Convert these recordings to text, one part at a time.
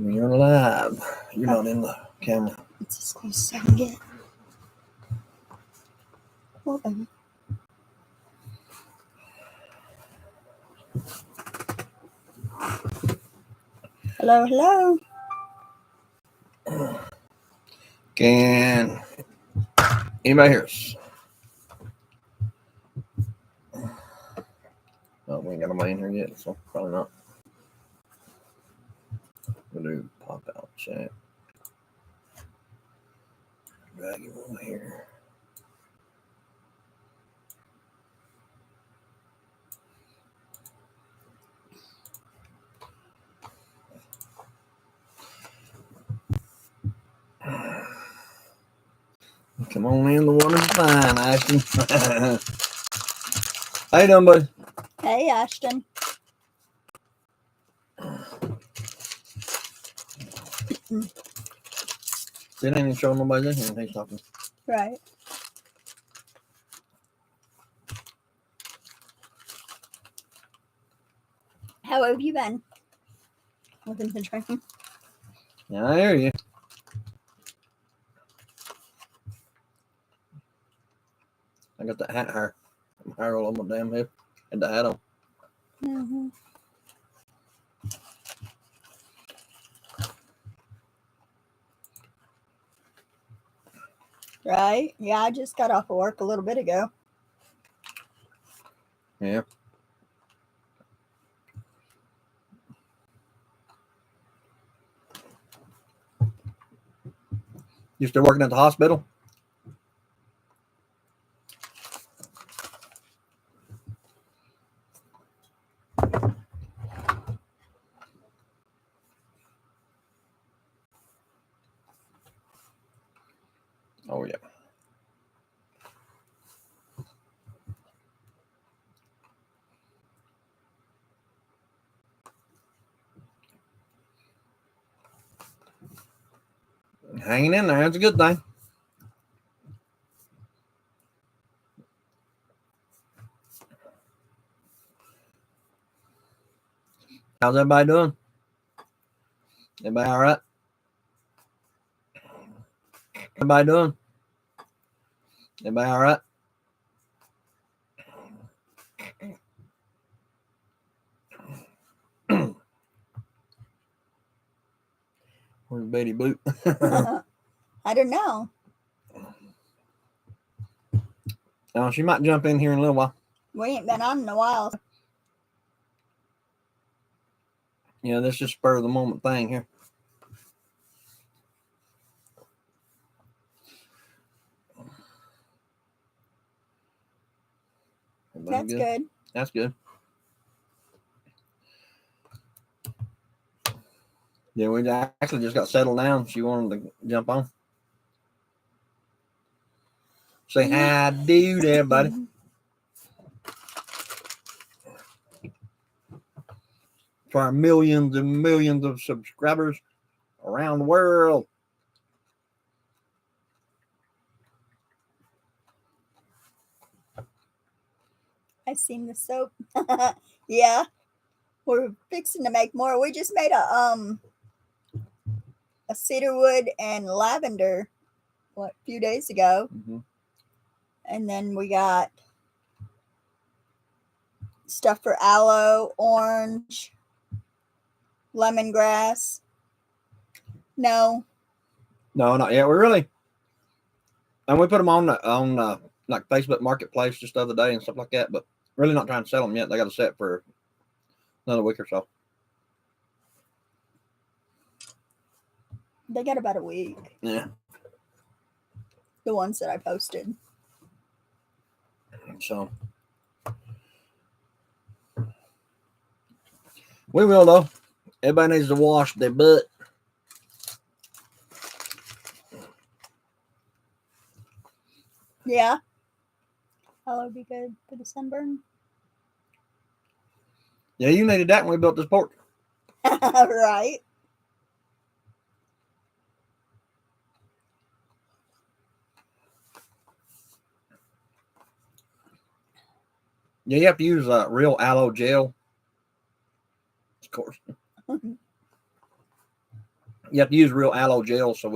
You're live. You're not in the camera. It's as close as I can get. Well, baby. Hello, hello. Can anybody hear us? Oh, we ain't got nobody in here yet, so probably not. We'll do pop out chat. Drag him over here. Come on in, the water's fine, Ashton. How you doing, buddy? Hey, Ashton. It ain't even showing nobody's in here. He's talking. Right. How have you been? Living the dream. Yeah, I hear you. I got that hat hair. Hair all over my damn head. Had the hat on. Mm-hmm. Right? Yeah, I just got off of work a little bit ago. Yeah. You still working at the hospital? Oh, yeah. Hanging in there. That's a good thing. How's everybody doing? Everybody all right? Everybody doing? Everybody all right? Where's Betty Boop? I don't know. Oh, she might jump in here in a little while. We ain't been on in a while. Yeah, this is spur of the moment thing here. That's good. That's good. Yeah, we actually just got settled down. She wanted to jump on. Say hi, dude, everybody. For our millions and millions of subscribers around the world. I seen the soap. Yeah. We're fixing to make more. We just made a cedarwood and lavender a few days ago. Mm-hmm. And then we got stuff for aloe, orange, lemongrass. No, not yet. We're really, and we put them on like Facebook Marketplace just the other day and stuff like that, but really not trying to sell them yet. They got to set for another week or so. they got about a week. Yeah. The ones that I posted. So we will though. Everybody needs to wash their butt. Yeah. Aloe would be good for the sunburn. Yeah, you needed that when we built this porch. Right. Yeah, you have to use real aloe gel. Of course. You have to use real aloe gel. So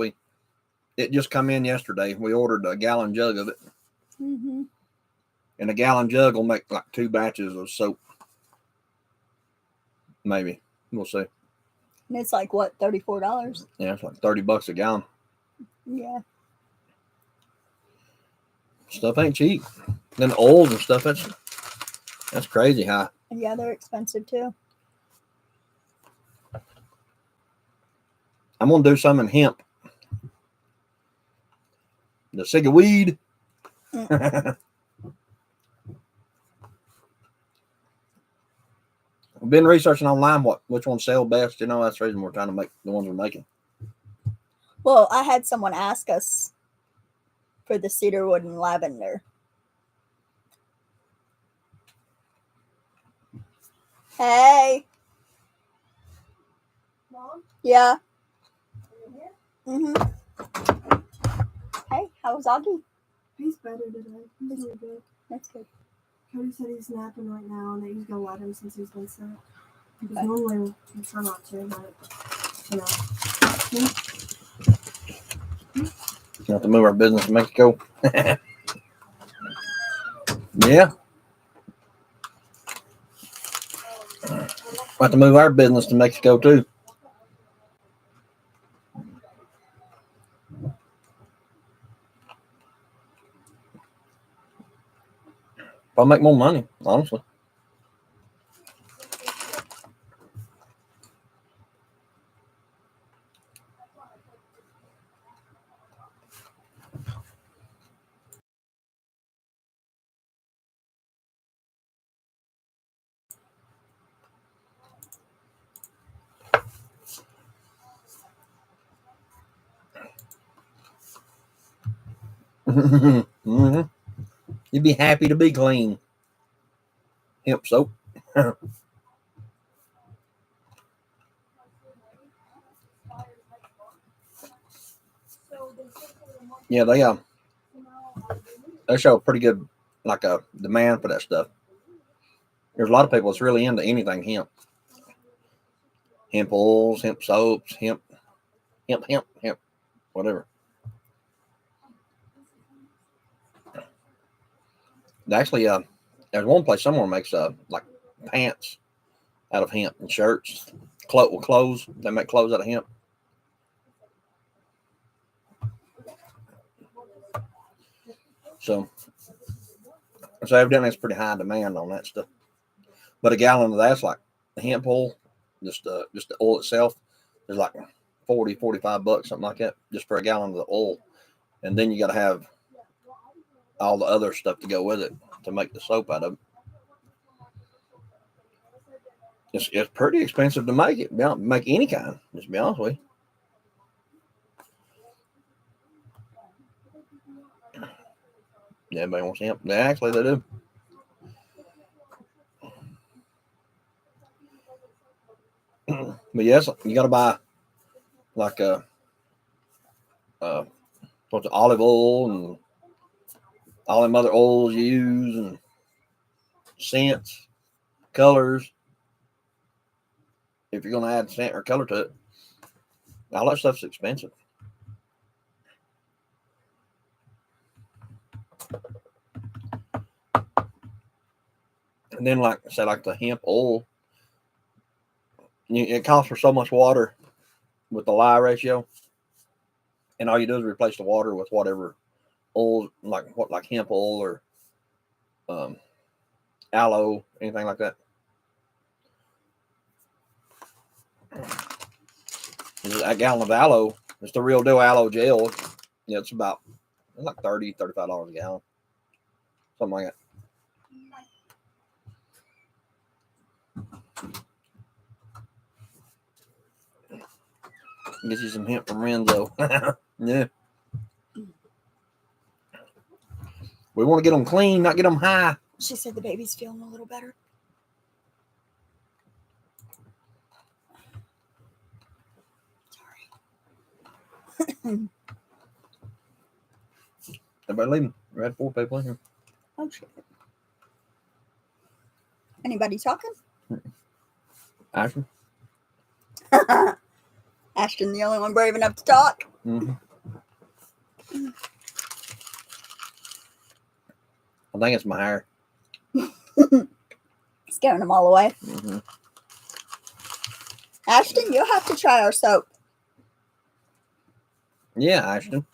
it just come in yesterday. We ordered a gallon jug of it. Mm-hmm. And a gallon jug will make like 2 batches of soap. Maybe. We'll see. And it's like, what, $34? Yeah, it's like $30 a gallon. Yeah. Stuff ain't cheap. Then the oils and stuff, that's crazy high. Yeah, they're expensive too. I'm going to do some in hemp. The cig of weed. I've been researching online which ones sell best. You know, that's the reason we're trying to make the ones we're making. Well, I had someone ask us for the cedarwood and lavender. Hey. Mom? Yeah. Mm-hmm. Hey, how's Augie? He's better today. He's really good. That's good. Cody said he's napping right now and that he's gonna let him since he's been sick. Because normally we try not to, but you know. You have to move our business to Mexico. Yeah. We have to move our business to Mexico too. I'll make more money, honestly. Mm-hmm. You'd be happy to be clean. Hemp soap. Yeah, they show a pretty good a demand for that stuff. There's a lot of people that's really into anything hemp. Hemp oils, hemp soaps, hemp, whatever. Actually, there's one place somewhere makes like pants out of hemp and shirts, clothes. They make clothes out of hemp. So evidently it's pretty high demand on that stuff. But a gallon of that's like hemp oil, just the oil itself is like $40-$45, something like that, just for a gallon of the oil. And then you got to have all the other stuff to go with it to make the soap out of it. It's pretty expensive to make it. Make any kind, just to be honest with you. Yeah, everybody wants hemp. They do. But yes, you got to buy like what's olive oil and all them other oils you use and scents, colors. If you're gonna add scent or color to it, all that stuff's expensive. And then, like I said, like the hemp oil, it calls for so much water with the lye ratio, and all you do is replace the water with whatever oil, like hemp oil or aloe, anything like that. A gallon of aloe, it's the real deal aloe gel. Yeah, it's like $30-$35 a gallon, something like that. Get you some hemp from Renzo. Yeah. We want to get them clean, not get them high. She said the baby's feeling a little better. Sorry. Everybody leaving. We had 4 people in here. Oh, shit. Anybody talking? Ashley? Ashton, the only one brave enough to talk. Mm-hmm. I think it's my hair. Scaring them all away. Mm-hmm. Ashton, you'll have to try our soap. Yeah, Ashton.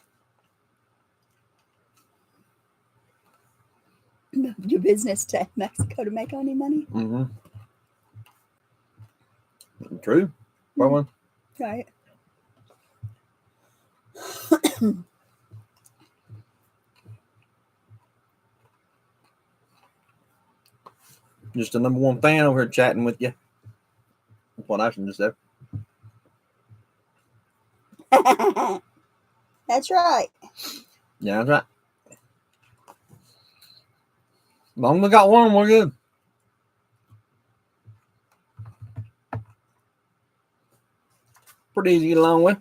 Your business to Mexico to make any money. Mm-hmm. True. One. Right. Just the #1 fan over here chatting with you. That's what Ashton just said. That's right. Yeah, that's right. As long as we got one, we're good. Pretty easy to get along with.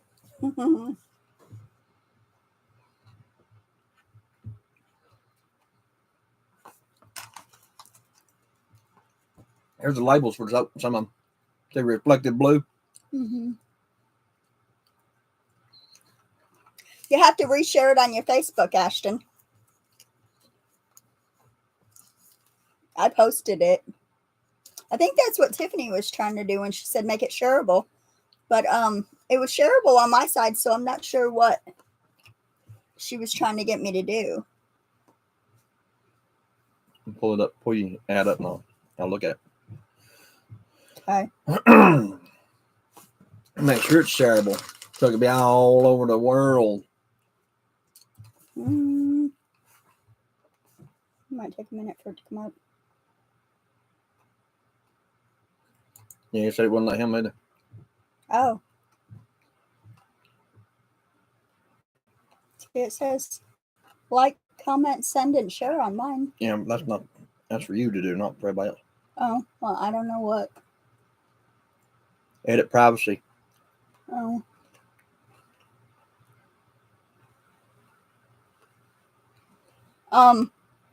Here's the labels for some of them. Say reflective blue. You have to reshare it on your Facebook, Ashton. I posted it. I think that's what Tiffany was trying to do when she said make it shareable. But it was shareable on my side, so I'm not sure what she was trying to get me to do. Pull it up, pull your ad up, and I'll look at Okay. it. Make sure it's shareable, so it can be all over the world. It might take a minute for it to come up. Yeah, you said it wouldn't let him either. Oh. It says like, comment, send, and share on mine. Yeah, that's for you to do, not for everybody else. Oh, well, I don't know what. Edit privacy. Oh.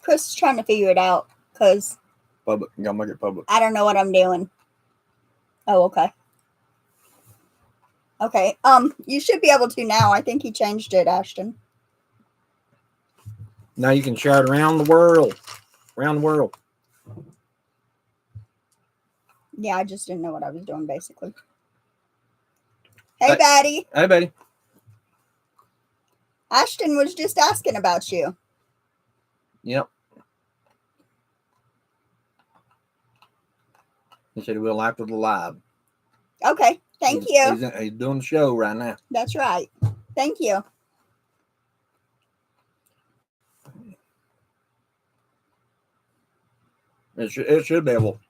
Chris is trying to figure it out because Public. You gotta make it public. I don't know what I'm doing. Oh, okay. Okay. You should be able to now. I think he changed it, Ashton. Now you can share it around the world. Around the world. Yeah, I just didn't know what I was doing, basically. Hey, Batty. Hey, Betty. Ashton was just asking about you. Yep. He said he will after the live. Okay. Thank you. He's doing the show right now. That's right. Thank you. It should be able.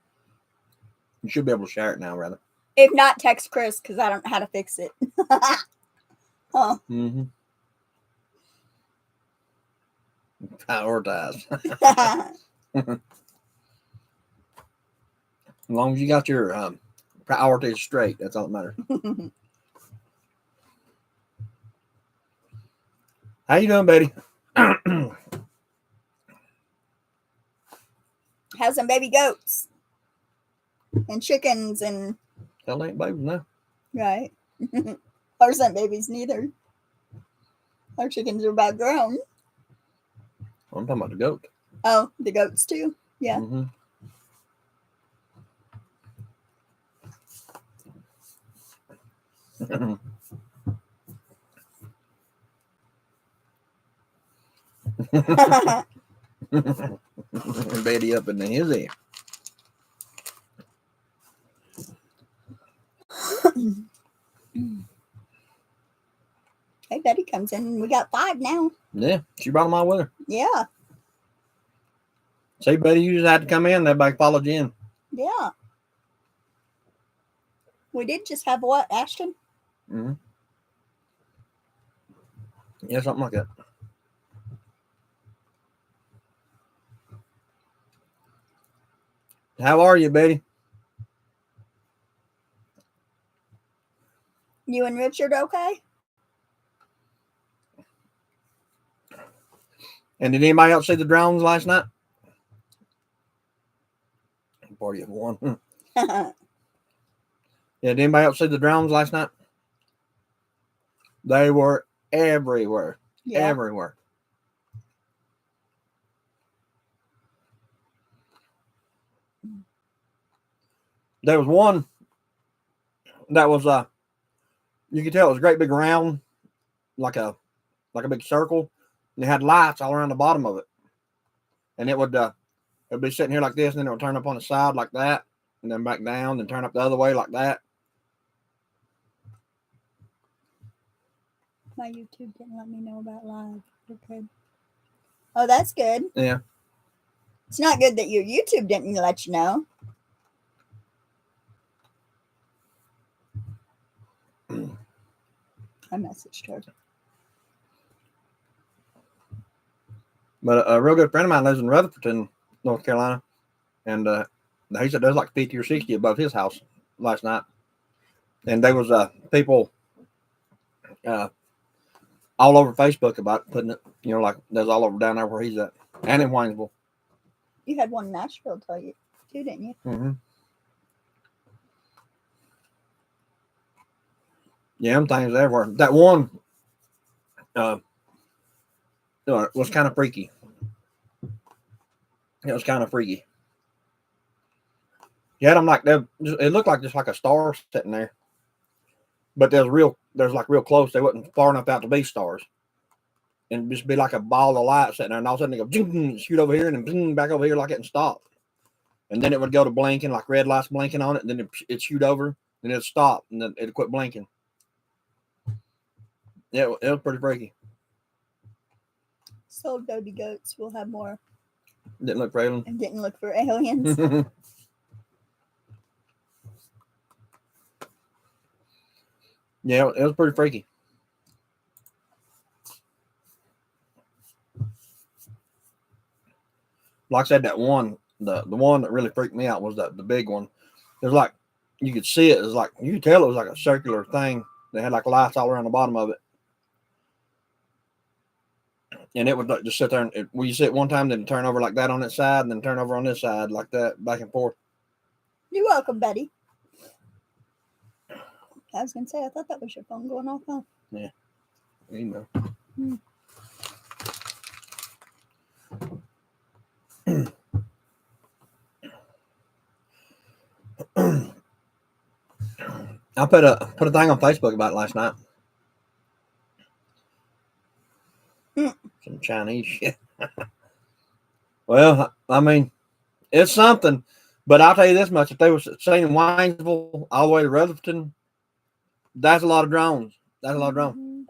You should be able to share it now, rather. If not, text Chris because I don't know how to fix it. Huh. Mm-hmm. Prioritize. As long as you got your priorities straight, that's all that matters. How you doing, Betty? Have some baby goats and chickens and Hell ain't babies now. right. Ours aren't babies neither. Our chickens are about grown. I'm talking about the goat. Oh, the goats too. Yeah. Mm-hmm. Betty up in his ear. Hey, Betty comes in and we got 5 now. Yeah, she brought them all with her. Yeah. See, Betty, you just had to come in. Everybody followed you in. Yeah. We did just have what, Ashton? Mm-hmm. Yeah, something like that. How are you, Betty? You and Richard okay? And did anybody else see the drones last night? Party of one. Yeah, did anybody else see the drones last night? They were everywhere. Yeah. Everywhere. There was one that was you could tell it was a great big round, like a big circle, and it had lights all around the bottom of it. And it'd be sitting here like this, and then it would turn up on the side like that, and then back down, and turn up the other way like that. My YouTube didn't let me know about live. Okay. Oh, that's good. Yeah. It's not good that your YouTube didn't let you know. I messaged her. But a real good friend of mine lives in Rutherford, North Carolina, and he said there's like 50 or 60 above his house last night, and there was people all over Facebook about putting it, like there's all over down there where he's at, and in Waynesville. You had one in Nashville, tell you too, didn't you? Mm-hmm. Yeah, them things everywhere. That one was kind of freaky. It was kind of freaky. You had them like that. It looked like just like a star sitting there, but there's like real close. They wasn't far enough out to be stars, and just be like a ball of light sitting there, and all of a sudden they go zing, shoot over here, and then zing, back over here like it and stop, and then it would go to blinking like red lights blinking on it, and then it'd shoot over, and it'd stop, and then it'd quit blinking. Yeah, it was pretty freaky. Sold baby goats. We'll have more. Didn't look for aliens. And didn't look for aliens. Yeah, it was pretty freaky. Like I said, that one, the one that really freaked me out was the big one. It was like you could see it. It was like you could tell it was like a circular thing. They had like lights all around the bottom of it, and it would like just sit there. And you see it one time, then turn over like that on its side, and then turn over on this side like that, back and forth. You're welcome, Betty. I was gonna say I thought that was your phone going off. Huh? Yeah, you know. I put a thing on Facebook about it last night. Some Chinese shit. Well, I mean, it's something, but I'll tell you this much: if they were seen in Waynesville all the way to Rutherford, that's a lot of drones. That's a lot of drones.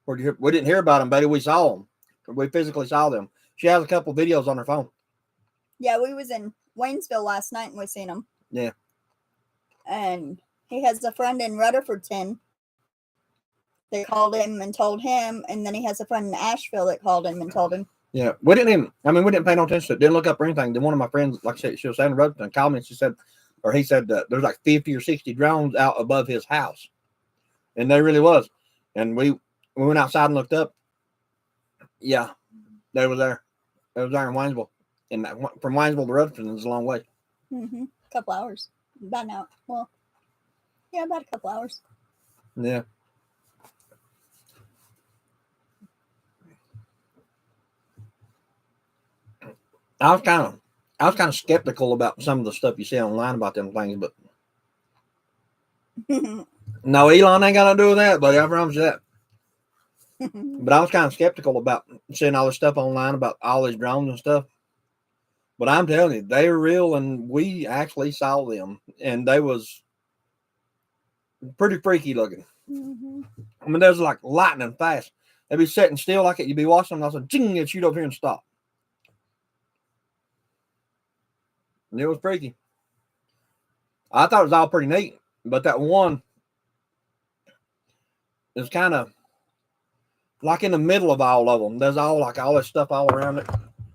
We didn't hear about them, Betty. We saw them. We physically saw them. She has a couple of videos on her phone. Yeah, we was in Waynesville last night and we seen them. Yeah. And he has a friend in Rutherfordton. They called him and told him, and then he has a friend in Asheville that called him and told him. Yeah, we didn't pay no attention to it. Didn't look up or anything. Then one of my friends, like I said, she was saying in Rutherford, called me and he said there's like 50 or 60 drones out above his house. And there really was. And we went outside and looked up. Yeah, they were there. It was there in Waynesville. And from Waynesville to Rutherford is a long way. A couple hours. About an hour. Well, yeah, about a couple hours. Yeah. I was kind of skeptical about some of the stuff you see online about them things, but no, Elon ain't got to do with that, buddy. I promise you that. But I was kind of skeptical about seeing all this stuff online about all these drones and stuff. But I'm telling you, they're real, and we actually saw them, and they was pretty freaky looking. I mean, there's like lightning fast. They'd be sitting still like it. You'd be watching them, and all of a sudden, ching, it'd shoot over here and stop. And it was freaky. I thought it was all pretty neat, but that one is kind of like in the middle of all of them. There's all this stuff all around it,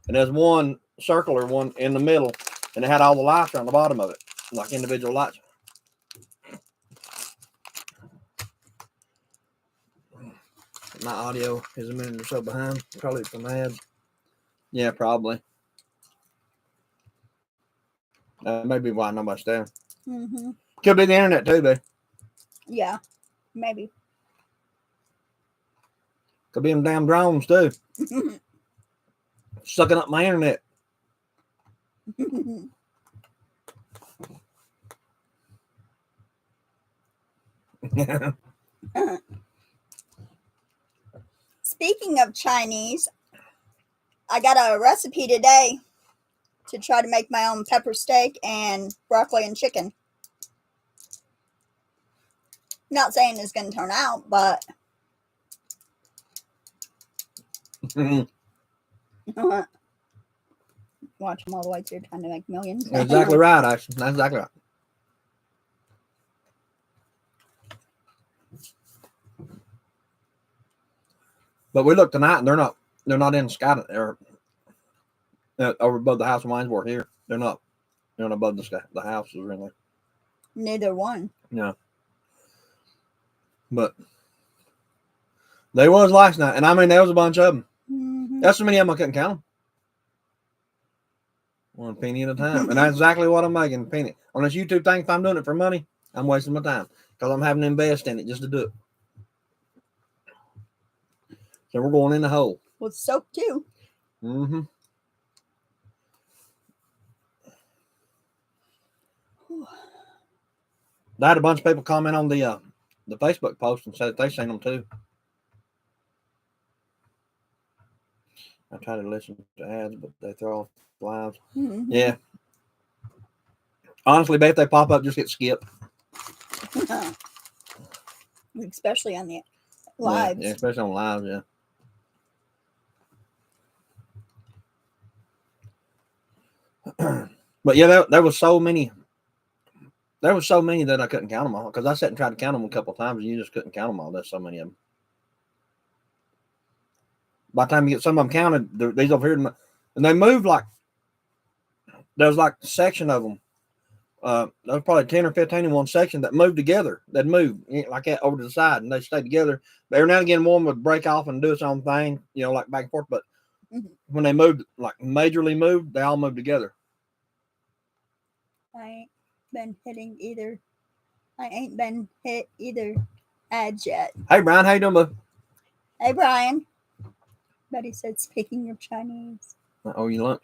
and there's one circular one in the middle, and it had all the lights around the bottom of it, like individual lights. My audio is a minute or so behind, probably from ads. Yeah, probably. Maybe why nobody's there. Could be the internet too, babe. Yeah. Maybe. Could be them damn drones too, sucking up my internet. Speaking of Chinese, I got a recipe today to try to make my own pepper steak and broccoli and chicken. Not saying it's going to turn out, but watch them all the way through trying to make millions. That's exactly right, Ashton. That's exactly right. But we looked tonight, and they're not in Scott or over above the house in Winesboro here. They're not above the houses or anything. Neither one. Yeah. But they was last night, and I mean there was a bunch of them. Mm-hmm. That's so many of them I couldn't count them. One penny at a time, and that's exactly what I'm making, penny. On this YouTube thing, if I'm doing it for money, I'm wasting my time because I'm having to invest in it just to do it. So we're going in the hole. With soap too. Mm-hmm. I had a bunch of people comment on the Facebook post and said that they seen them too. I try to listen to ads, but they throw off lives. Mm-hmm. Yeah. Honestly, bet if they pop up, just get skipped. Especially on the lives. Yeah, especially on lives, yeah. But yeah, there was so many. There was so many that I couldn't count them all because I sat and tried to count them a couple of times and you just couldn't count them all. There's so many of them. By the time you get some of them counted, these over here, and they moved like there's like a section of them. There was probably 10 or 15 in one section that moved together. They'd move like that over to the side and they stayed together. But every now and again, one would break off and do its own thing, like back and forth. But when they moved, like majorly moved, they all moved together. I ain't been hitting either. I ain't been hit either ads yet. Hey, Brian, how you doing, bud? Hey, Brian. Betty said, speaking of Chinese. I owe you lunch.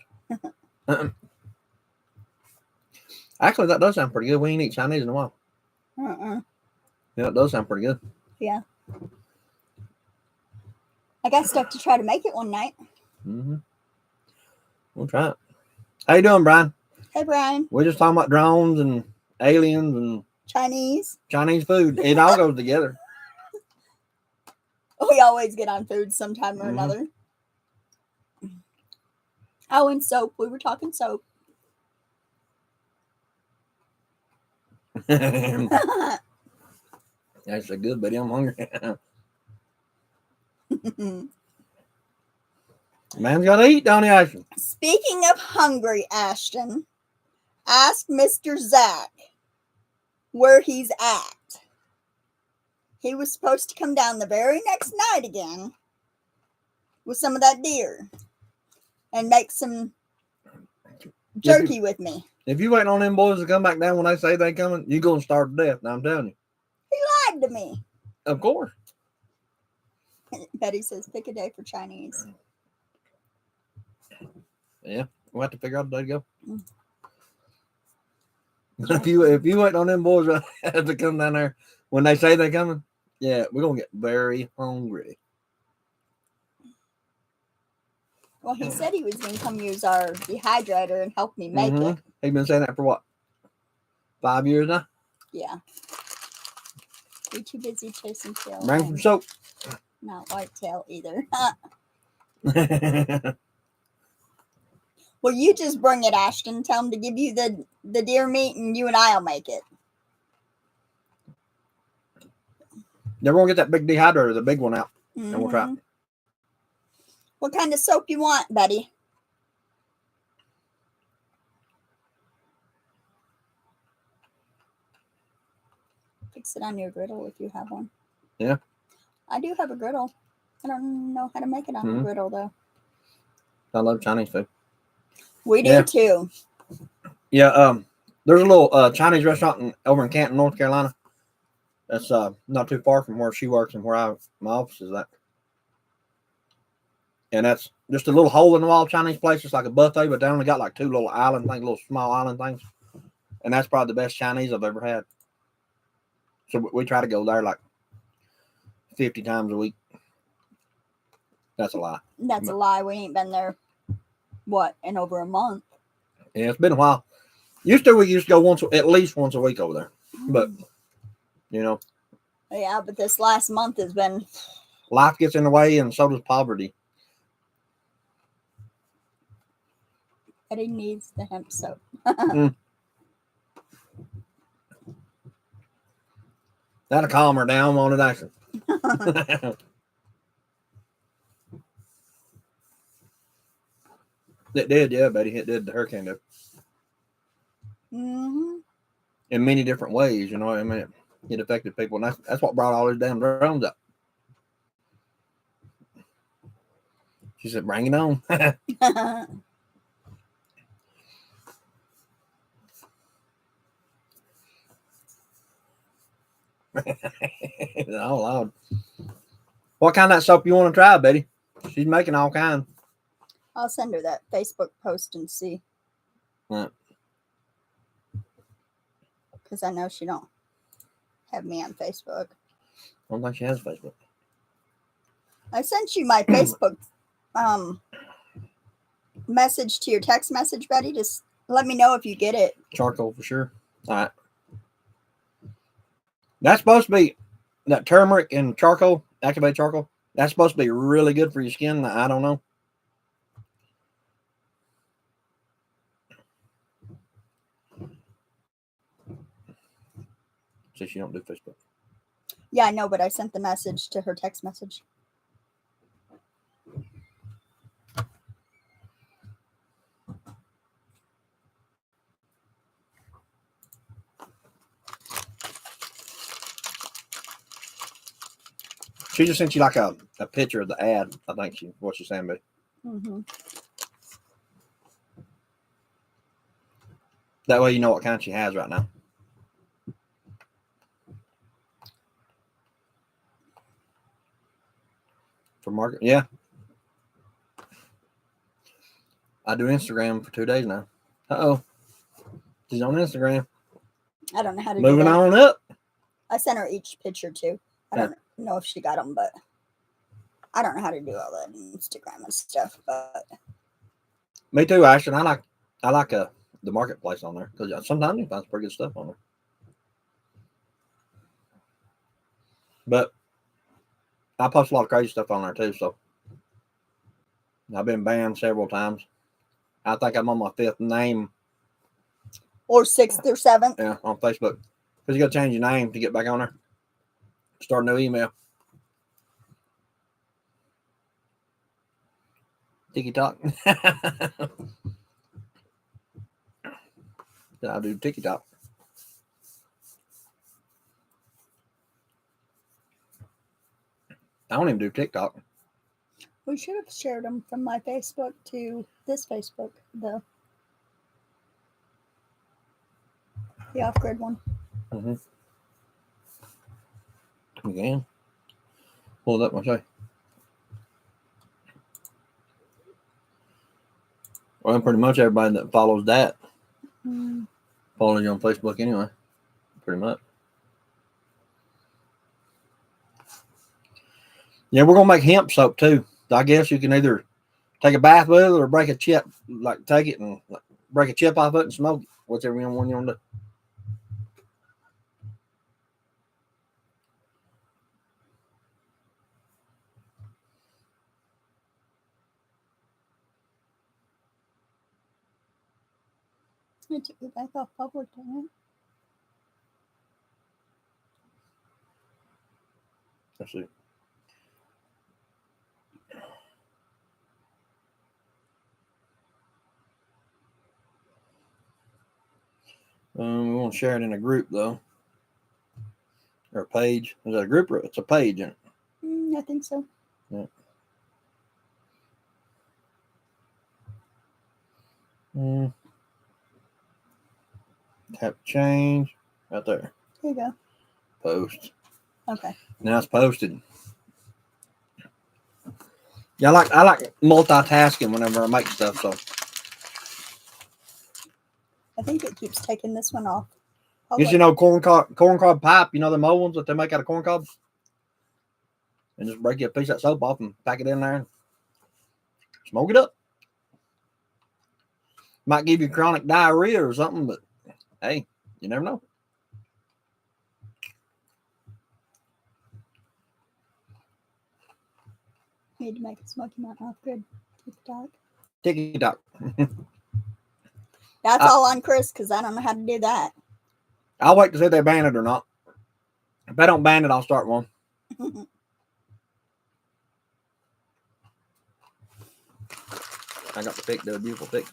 Actually, that does sound pretty good. We ain't eat Chinese in a while. Yeah, it does sound pretty good. Yeah. I got stuff to try to make it one night. Mm-hmm. We'll try it. How you doing, Brian? Hey, Brian. We're just talking about drones and aliens and Chinese food. It all goes together. We always get on food sometime or another. Oh, and soap. We were talking soap. That's a good, buddy. I'm hungry. Man's got to eat, don't he, Ashton? Speaking of hungry, Ashton, ask Mr. Zach where he's at. He was supposed to come down the very next night again with some of that deer and make some jerky with me. If you waiting on them boys to come back down when they say they coming, you're going to starve to death. Now, I'm telling you. He lied to me. Of course. Betty says, pick a day for Chinese. Yeah, we'll have to figure out a day to go. If you wait on them boys to come down there when they say they're coming, yeah, we're gonna get very hungry. Well, he said he was gonna come use our dehydrator and help me make it. He's been saying that for what? 5 years now? Yeah. You're too busy chasing tail. Bring some soap. Not whitetail either. Well, you just bring it, Ashton. Tell him to give you the deer meat and you and I'll make it. Then we're going to get that big dehydrator, the big one out. And we'll try it. What kind of soap you want, Betty? Fix it on your griddle if you have one. Yeah. I do have a griddle. I don't know how to make it on a griddle, though. I love Chinese food. We do, too. Yeah, there's a little Chinese restaurant over in Canton, North Carolina. That's not too far from where she works and where my office is at. And that's just a little hole in the wall Chinese place. It's like a buffet, but they only got like two little island things, little small island things. And that's probably the best Chinese I've ever had. So we try to go there like 50 times a week. That's a lie. That's a lie. We ain't been there, in over a month. Yeah, it's been a while. We used to go at least once a week over there. But, you know. Yeah, but this last month has been... Life gets in the way and so does poverty. Eddie needs the hemp soap. That'll calm her down, won't it, actually? It did, yeah, Betty. It did. The hurricane did. Mm-hmm. In many different ways, you know. I mean, it affected people, and that's what brought all these damn drones up. She said, "Bring it on." Oh, Lord. What kind of soap you want to try, Betty? She's making all kinds. I'll send her that Facebook post and see. Right. Because I know she don't have me on Facebook. I don't think she has Facebook. I sent you my Facebook message to your text message, Betty. Just let me know if you get it. Charcoal for sure. All right. That's supposed to be that turmeric and charcoal, activated charcoal. That's supposed to be really good for your skin. I don't know. So she don't do Facebook. Yeah, I know, but I sent the message to her text message. She just sent you like a picture of the ad. I think what she's saying, but Mm-hmm. that way you know what kind she has right now. For market, yeah. I do Instagram for 2 days now. Uh-oh. She's on Instagram. I don't know how to Moving do that. on up. I sent her each picture too. I don't know if she got them, but I don't know how to do all that Instagram and stuff. But Me too, Ashton. I like the marketplace on there because sometimes you find some pretty good stuff on there. But I post a lot of crazy stuff on there too, so I've been banned several times. I think I'm on my 5th name. Or 6th or 7th. Yeah, on Facebook. Because you got to change your name to get back on there. Start a new email. TikTok. I do TikTok. I don't even do TikTok. We should have shared them from my Facebook to this Facebook, the off-grid one. Mm-hmm. Again. Pull it up, I'll show you. Well, pretty much everybody that follows that follows you on Facebook anyway. Pretty much. Yeah, we're gonna make hemp soap too. I guess you can either take a bath with it or break a chip, like take it and break a chip off it and smoke it. Whichever one you want to do. I took it back off public, didn't it? Let's see. We want to share it in a group though, or a page. Is that a group or it's a page? Isn't it? I think so. Yeah. Tap change right there. There you go. Post. Okay. Now it's posted. Yeah, I like multitasking whenever I make stuff. So I think it keeps taking this one off. yes, you know corn cob pipe. You know the old ones that they make out of corn cobs, and just break you a piece of that soap off and pack it in there and smoke it up. Might give you chronic diarrhea or something, but hey, you never know. Need to make a Smoky Mountain off grid TikTok. TikTok. That's all on Chris because I don't know how to do that. I'll wait to see if they ban it or not. If they don't ban it, I'll start one. I got the pic. They're a beautiful pic.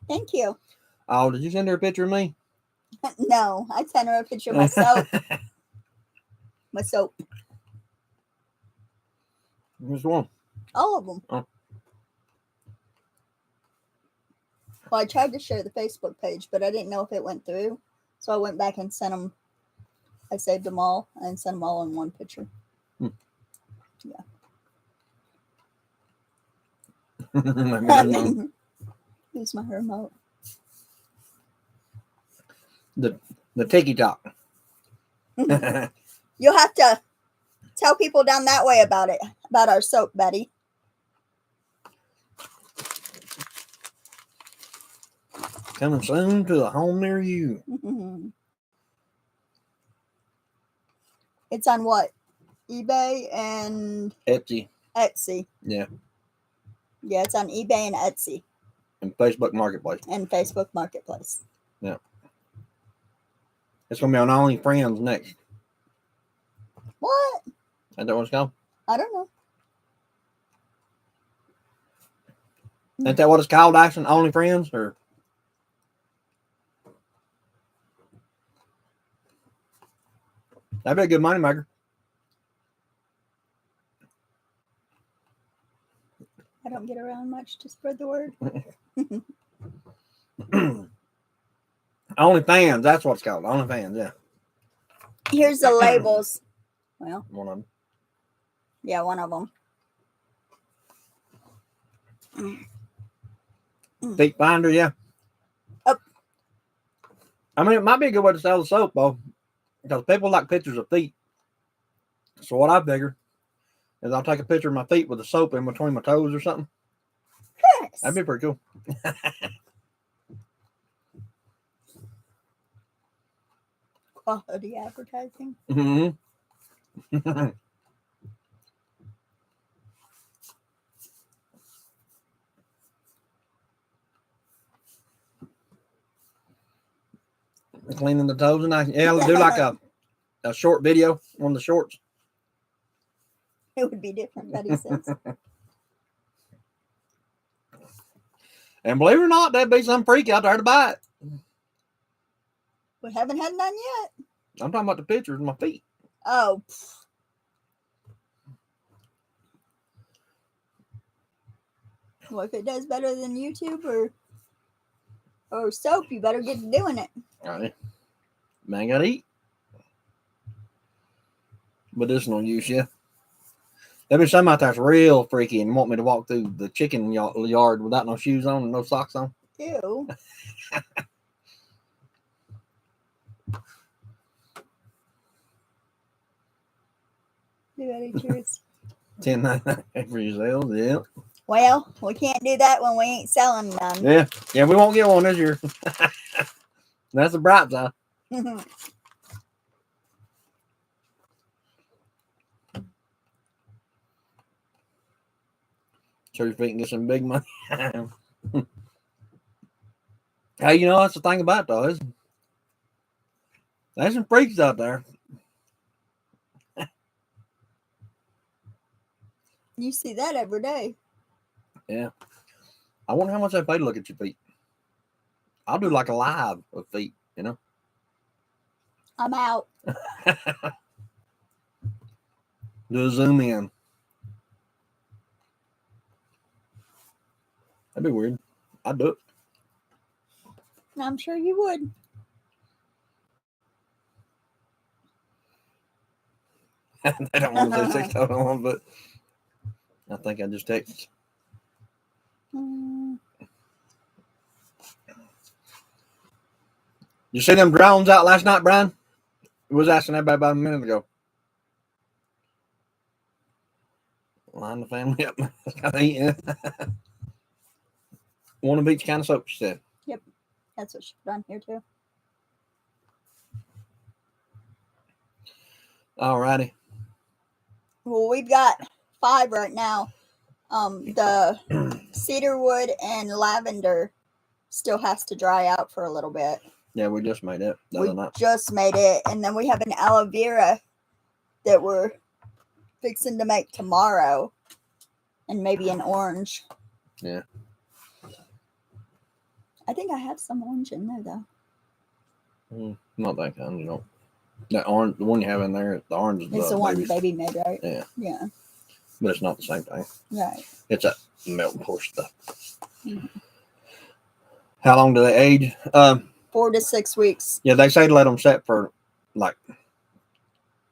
Thank you. Oh, did you send her a picture of me? No, I sent her a picture of my soap. My soap. Which one? All of them. Oh. Well, I tried to share the Facebook page, but I didn't know if it went through. So I went back and sent them. I saved them all and sent them all in one picture. Yeah. Use my remote. The TikTok. You'll have to tell people down that way about it, about our soap, Betty. Coming soon to a home near you. It's on what? eBay and Etsy. Etsy. Yeah. Yeah, it's on eBay and Etsy. And Facebook Marketplace. And Facebook Marketplace. Yeah. It's going to be on OnlyFriends next. What? Is that what it's called? I don't know. Ain't that what it's called, Action? OnlyFriends? Or that'd be a good money maker. I don't get around much to spread the word. OnlyFans, that's what it's called. OnlyFans, yeah. Here's the labels. Well, One of them. yeah, one of them. Feet finder, yeah. Oh. I mean, it might be a good way to sell the soap, though, because people like pictures of feet. So what I figure is I'll take a picture of my feet with the soap in between my toes or something. Yes. That'd be pretty cool. Quality advertising. Mm-hmm. Cleaning the toes and I'll do like a short video, one of the shorts. It would be different, Betty says. And believe it or not, there'd be some freak out there to buy it. We haven't had none yet. I'm talking about the pictures of my feet. Oh. Well, if it does better than YouTube or soap, you better get to doing it. All right. Man, gotta eat. Medicinal use, yeah. There'll be some out there that's real freaky and want me to walk through the chicken yard without no shoes on and no socks on. Ew. Do any cheers. $10.99 for yourselves, yeah. Well, we can't do that when we ain't selling none. Yeah, we won't get one this year. That's the bright side. So your feet can get some big money. Hey, you know, that's the thing about it, though, is there's some freaks out there. You see that every day. Yeah. I wonder how much they pay to look at your feet. I'll do like a live of feet, you know? I'm out. Do a zoom in. That'd be weird. I'd do it. I'm sure you would. They don't want to say 6 total one, but I think I just texted. You see them drones out last night, Brian? I was asking everybody about a minute ago. Line the family up. Yeah. One of each kind of soap, she said. Yep. That's what she put on here too. Alrighty. Well, we've got 5 right now. The cedarwood and lavender still has to dry out for a little bit. Yeah, we just made it the We other night. just made it, and then we have an aloe vera that we're fixing to make tomorrow, and maybe an orange. Yeah. I think I have some orange in there though. Not that kind, you know. That orange, the one you have in there, the orange is It's the one baby made, right? Yeah. Yeah. But it's not the same thing. Right. It's a melt and push stuff. Mm-hmm. How long do they age? 4 to 6 weeks. Yeah, they say to let them set for like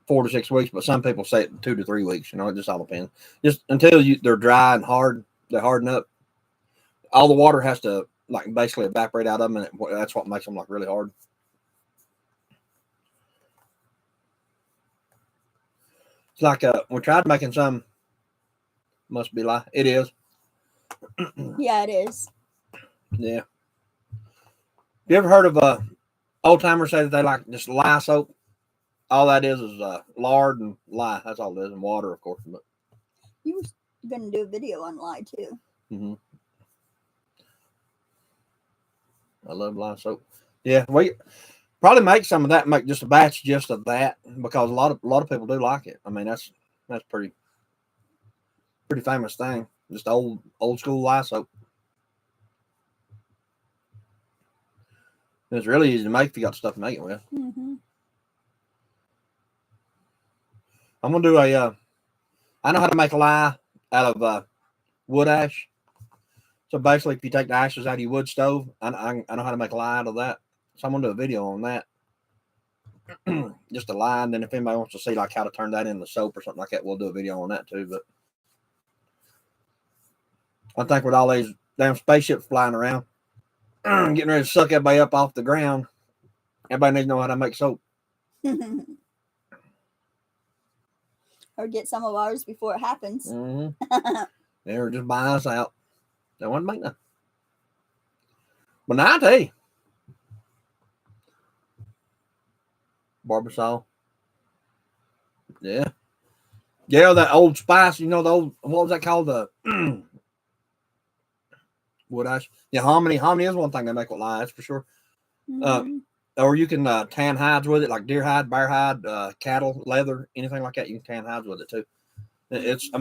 4 to 6 weeks, but some people say 2 to 3 weeks. You know, it just all depends. Just until they're dry and hard, they harden up. All the water has to like basically evaporate out of them, and that's what makes them like really hard. It's like we tried making some. Must be lie. It is. Yeah, it is. Yeah. You ever heard of old timers say that they like just lye soap? All that is lard and lye. That's all it is, and water, of course. But You were going to do a video on lye too. mm-hmm. I love lye soap. Yeah, we probably make some of that. Make just a batch just of that because a lot of people do like it. I mean, that's pretty famous thing. Just old school lye soap. It's really easy to make if you got stuff to make it with. Mm-hmm. I'm gonna do I know how to make lye out of wood ash. So basically, if you take the ashes out of your wood stove, I know how to make lye out of that. So I'm gonna do a video on that. Just a lye, and then if anybody wants to see like how to turn that into soap or something like that, we'll do a video on that too. But I think with all these damn spaceships flying around, getting ready to suck everybody up off the ground, everybody needs to know how to make soap. Or get some of ours before it happens. Mm-hmm. They were just buying us out. They wouldn't make nothing. But now I tell you, Barbasol. Yeah. Yeah, that old spice, you know, the old, what was that called? The wood ash. Yeah, hominy. Hominy is one thing they make with lye, that's for sure. Mm-hmm. Or you can tan hides with it, like deer hide, bear hide, cattle, leather, anything like that. You can tan hides with it too. It's a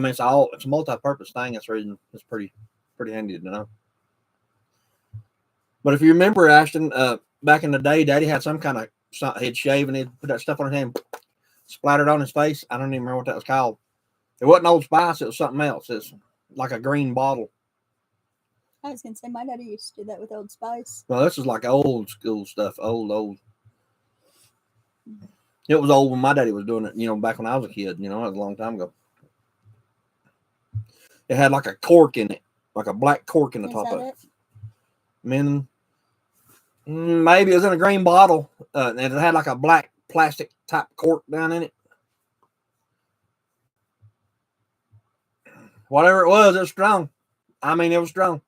multi-purpose thing. That's the reason it's pretty handy to know. But if you remember, Ashton, back in the day, Daddy had some kind of, he'd shave and he'd put that stuff on his hand, splattered on his face. I don't even remember what that was called. It wasn't Old Spice. It was something else. It's like a green bottle. I was going to say, my daddy used to do that with Old Spice. Well, this is like old school stuff. Old. It was old when my daddy was doing it, you know, back when I was a kid. You know, that was a long time ago. It had like a cork in it, like a black cork in the top of it. Maybe it was in a green bottle, and it had like a black plastic type cork down in it. Whatever it was strong. I mean, it was strong.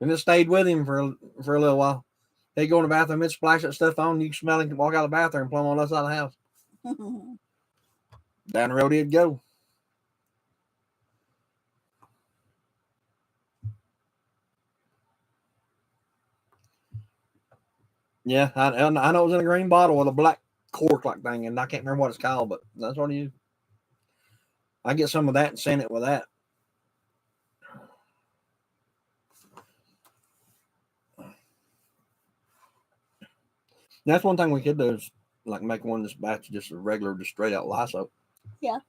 And it stayed with him for a little while. He'd go in the bathroom, he'd splash that stuff on, you can smell him walk out of the bathroom, plumb on the other side of the house. Down the road he'd go. Yeah, I know it was in a green bottle with a black cork like thing, and I can't remember what it's called, but that's what it is. I get some of that and sand it with that. That's one thing we could do is like make one of this batch just a regular, just straight out lye soap. Yeah.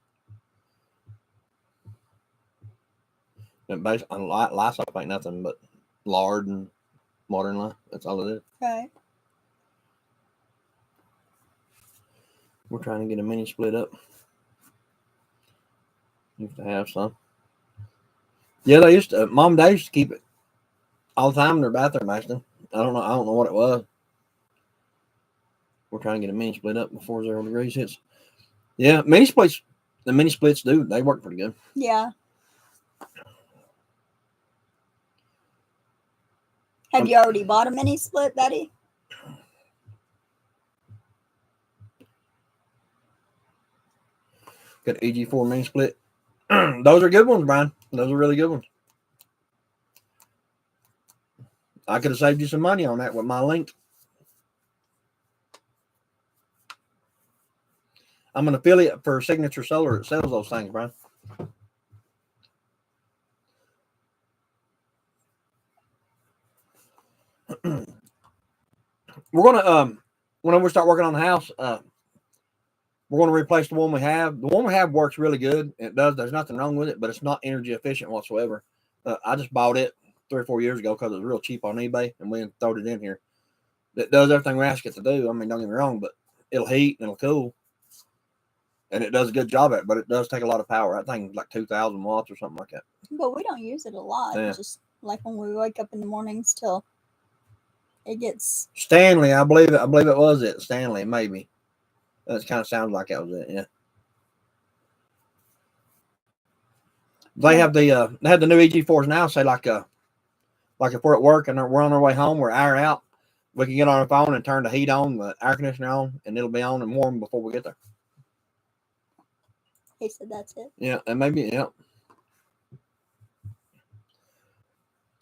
And basically, lye soap ain't nothing but lard and water and lye. That's all it is. Right. We're trying to get a mini split up. Used to have some. Yeah, they used to. Mom and Dad used to keep it all the time in their bathroom. Actually, I don't know what it was. We're trying to get a mini split up before 0 degrees hits. Yeah, mini splits. The mini splits do. They work pretty good. Yeah. Have you already bought a mini split, Betty? Got EG4 mini split. Those are good ones, Brian. Those are really good ones. I could have saved you some money on that with my link. I'm an affiliate for Signature Solar that sells those things, Brian. We're gonna whenever we start working on the house, we're gonna replace the one we have. The one we have works really good. It does. There's nothing wrong with it, but it's not energy efficient whatsoever. I just bought it 3 or 4 years ago because it was real cheap on eBay, and we throwed it in here. It does everything we ask it to do. I mean, don't get me wrong, but it'll heat and it'll cool, and it does a good job at it. But it does take a lot of power. I think like 2,000 watts or something like that. But we don't use it a lot. Yeah. Just like when we wake up in the mornings till it gets. Stanley, I believe it was it. Stanley, maybe. That kind of sounds like that was it. Yeah. They have they have the new EG4s now. Say like if we're at work and we're on our way home, we're hour out, we can get on our phone and turn the heat on, the air conditioner on, and it'll be on and warm before we get there. He said that's it. Yeah, and maybe yeah.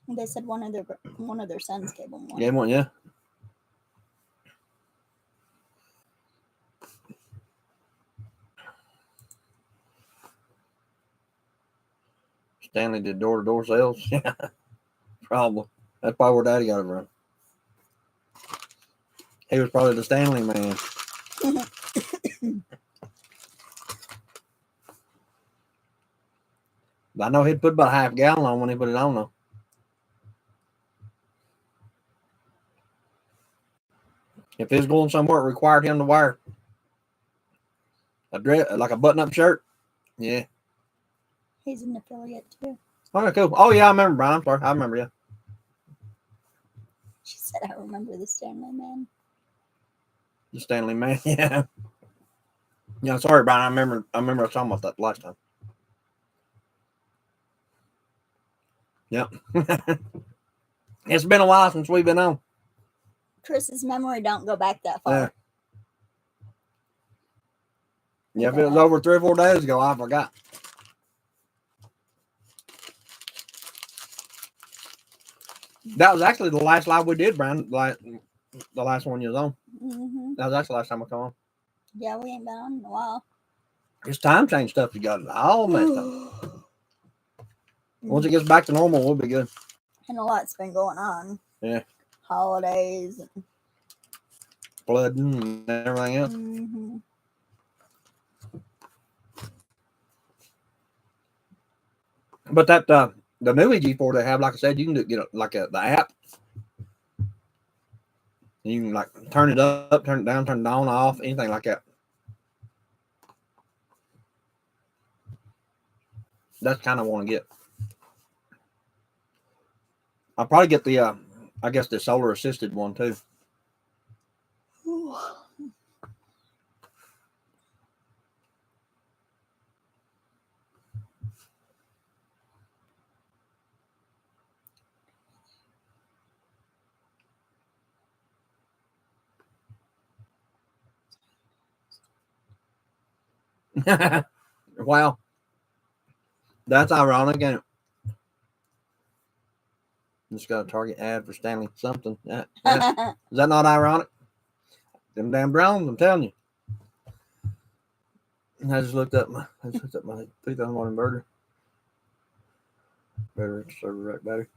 They said one of their sons gave them one. Yeah, one, yeah. Stanley did door-to-door sales. Yeah, probably. That's probably where Daddy got it from. He was probably the Stanley man. But I know he'd put about half a gallon on when he put it on, though. If he was going somewhere, it required him to wear a dress, like a button-up shirt. Yeah. He's an affiliate too. Okay, cool. Oh, yeah, I remember, Brian. I'm sorry. I remember, yeah. She said, I remember the Stanley man. The Stanley man, yeah. Yeah, sorry, Brian. I remember I was talking about that last time. Yep. It's been a while since we've been on. Chris's memory don't go back that far. Yeah, if it was over 3 or 4 days ago, I forgot. That was actually the last live we did, Brian. Like the last one you was on. Mm-hmm. That was actually the last time I come on. Yeah, we ain't been on in a while. It's time change stuff you got all messed up. Once it gets back to normal, we'll be good. And a lot's been going on. Yeah. Holidays. And Flooding and everything else. mm-hmm. But that the new EG4 they have, like I said, you can get the app. You can like turn it up, turn it down, turn it on, off, anything like that. That's kind of want to get. I'll probably get the I guess the solar assisted one too. Wow. That's ironic, ain't it? Just got a Target ad for Stanley something. Is that not ironic? Them damn drones, I'm telling you. I just looked up my 3,000 watt inverter. Battery, server rack battery.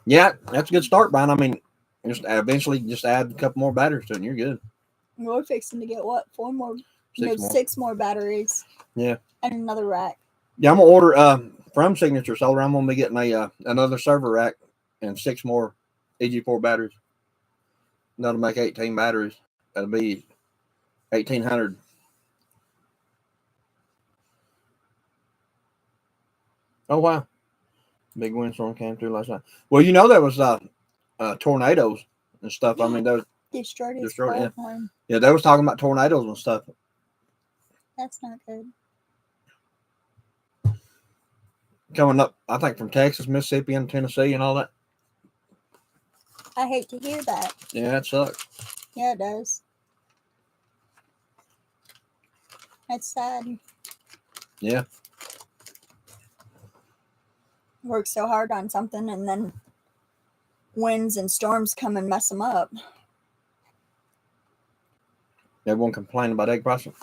Yeah, that's a good start, Brian. I mean, just eventually just add a couple more batteries to it and you're good. We're fixing to get what? 4 more? Six more. 6 more batteries. Yeah. And another rack. Yeah, I'm gonna order from Signature Solar. I'm gonna be getting a another server rack and 6 more EG4 batteries. That'll make 18 batteries. That'll be 1,800. Oh wow! Big windstorm came through last night. Well, you know there was tornadoes and stuff. I mean, those Destroyed his destroyed. Yeah. platform. Yeah, they was talking about tornadoes and stuff. That's not good. Coming up, I think from Texas, Mississippi, and Tennessee, and all that. I hate to hear that. Yeah, it sucks. Yeah, it does. That's sad. Yeah. Work so hard on something and then winds and storms come and mess them up. Everyone complaining about egg pricing.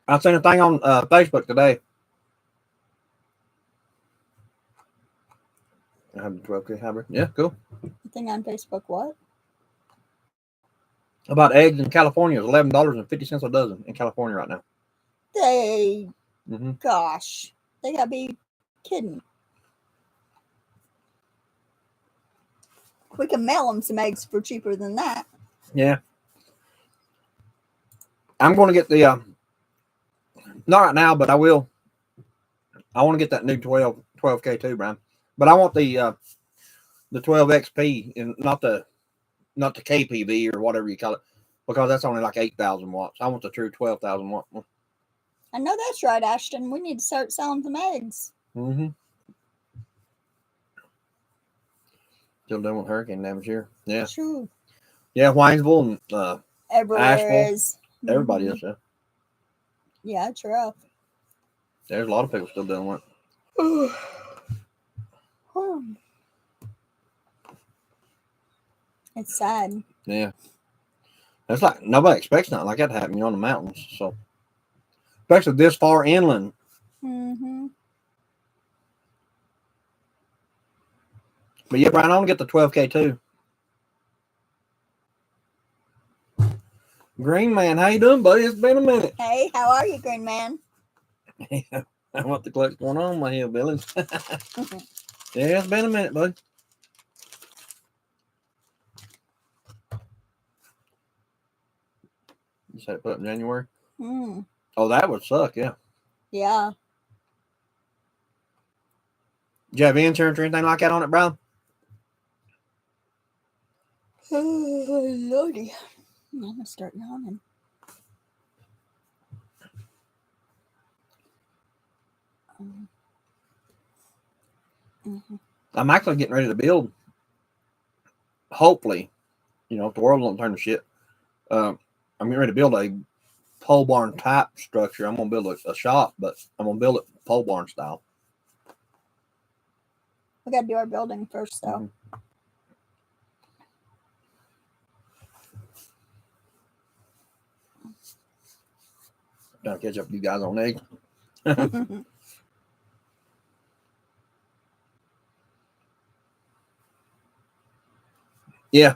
I seen a thing on Facebook today. I have the 12K hybrid. Yeah, cool. The thing on Facebook, what? About eggs in California is $11.50 a dozen in California right now. Gosh, they gotta be kidding. We can mail them some eggs for cheaper than that. Yeah. I'm going to get the, not right now, but I will. I want to get that new 12K too, Brian. But I want the 12XP and not the KPV or whatever you call it, because that's only like 8,000 watts. I want the true 12,000 watt one. I know that's right, Ashton. We need to start selling some eggs. Mm-hmm. Still dealing with hurricane damage here. Yeah. True. Yeah, Waynesville and Everywhere Asheville. is. Everybody is. Yeah. Yeah, it's rough. There's a lot of people still dealing with it. It's sad. Yeah. It's like nobody expects nothing like that to happen, on the mountains. So, especially this far inland. Mm-hmm. But yeah, Brian, I want to get the 12K too. Green Man, how you doing, buddy? It's been a minute. Hey, how are you, Green Man? What the cluck's going on, my hillbillies? Yeah, it's been a minute, buddy. You said put up in January? Mm. Oh, that would suck, yeah. Yeah. Did you have insurance or anything like that on it, Brian? Oh, Lordy. I'm going to start yawning. Mm-hmm. I'm actually getting ready to build. Hopefully, if the world don't turn to shit, I'm getting ready to build a pole barn type structure. I'm going to build a shop, but I'm going to build it pole barn style. We got to do our building first, though. Mm-hmm. Trying to catch up with you guys on eggs. Yeah.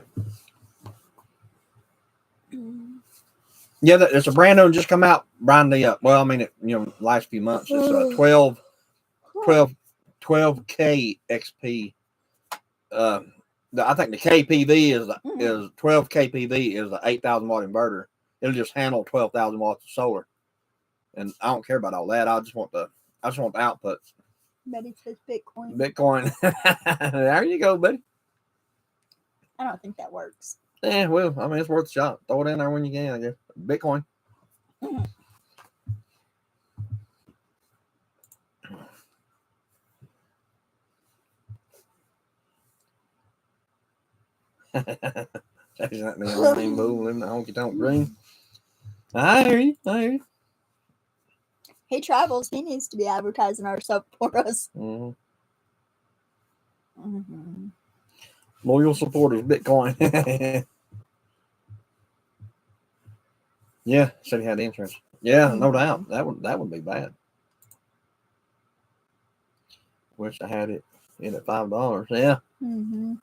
Yeah, it's a brand new just come out, Brian. Last few months. It's 12K XP. I think the KPV is 12 KPV is the 8,000 watt inverter. It'll just handle 12,000 watts of solar, and I don't care about all that. I just want the output. Betty says Bitcoin. Bitcoin. There you go, buddy. I don't think that works. Yeah, well, it's worth a shot. Throw it in there when you can, I guess. Bitcoin. That's not me on rainbow, living the honky tonk green. I hear you. He travels. He needs to be advertising our stuff for us. Mm-hmm. Mm-hmm. Loyal supporters, Bitcoin. Yeah, said he had insurance. Yeah, no doubt. That would be bad. Wish I had it in at $5. Yeah. Mm-hmm.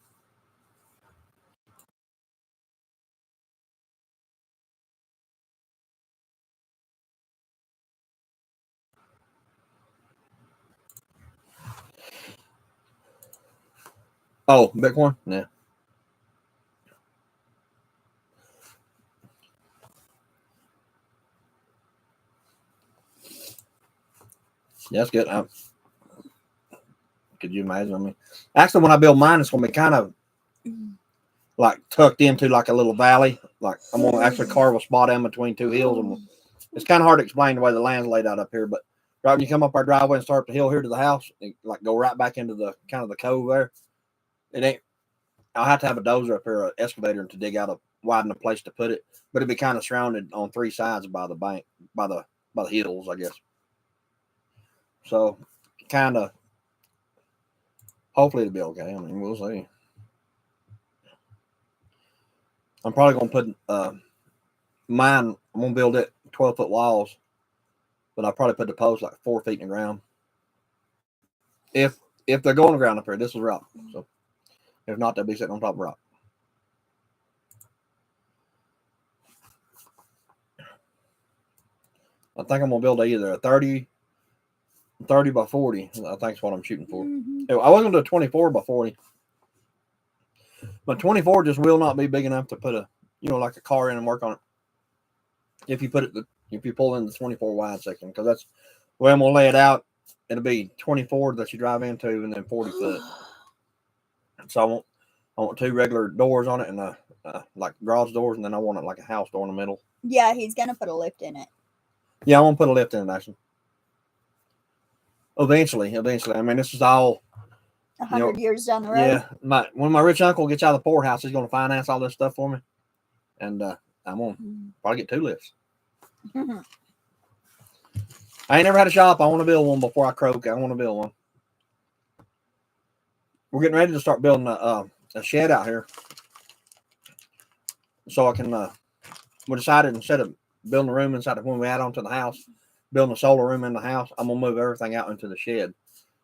Oh, Bitcoin? Yeah. that's good. Could you imagine? I mean, actually, when I build mine, it's going to be kind of like tucked into like a little valley. Like I'm going to actually carve a spot in between two hills. And it's kind of hard to explain the way the land's laid out up here, but right when you come up our driveway and start up the hill here to the house, and like go right back into the kind of the cove there. It ain't. I'll have to have a dozer up here, an excavator, to dig out a widen a place to put it. But it'd be kind of surrounded on three sides by the bank, by the hills, I guess. So, kind of. Hopefully, it'll be okay. I mean, we'll see. I'm probably gonna put mine. I'm gonna build it 12-foot walls, but I'll probably put the post like 4 feet in the ground. If they're going to ground up here, this is rock. So if not, they'll be sitting on top of rock. I think I'm gonna build either a 30 by 40. I think is what I'm shooting for. I was gonna do a 24 by 40, but 24 just will not be big enough to put a like a car in and work on it. If you pull in the 24 wide section, because that's the way I'm gonna lay it out. It'll be 24 that you drive into, and then 40 foot. So I want two regular doors on it, and like garage doors, and then I want it like a house door in the middle. Yeah, he's gonna put a lift in it. Yeah, I want to put a lift in it, actually. Eventually. I mean, this is all 100 years down the road. Yeah, when my rich uncle gets out of the poorhouse, he's going to finance all this stuff for me, and I'm gonna probably get two lifts. I ain't never had a shop. I want to build one before I croak. I want to build one. We're getting ready to start building a shed out here, so I can. We decided instead of building a room inside of when we add on to the house, building a solar room in the house, I'm gonna move everything out into the shed.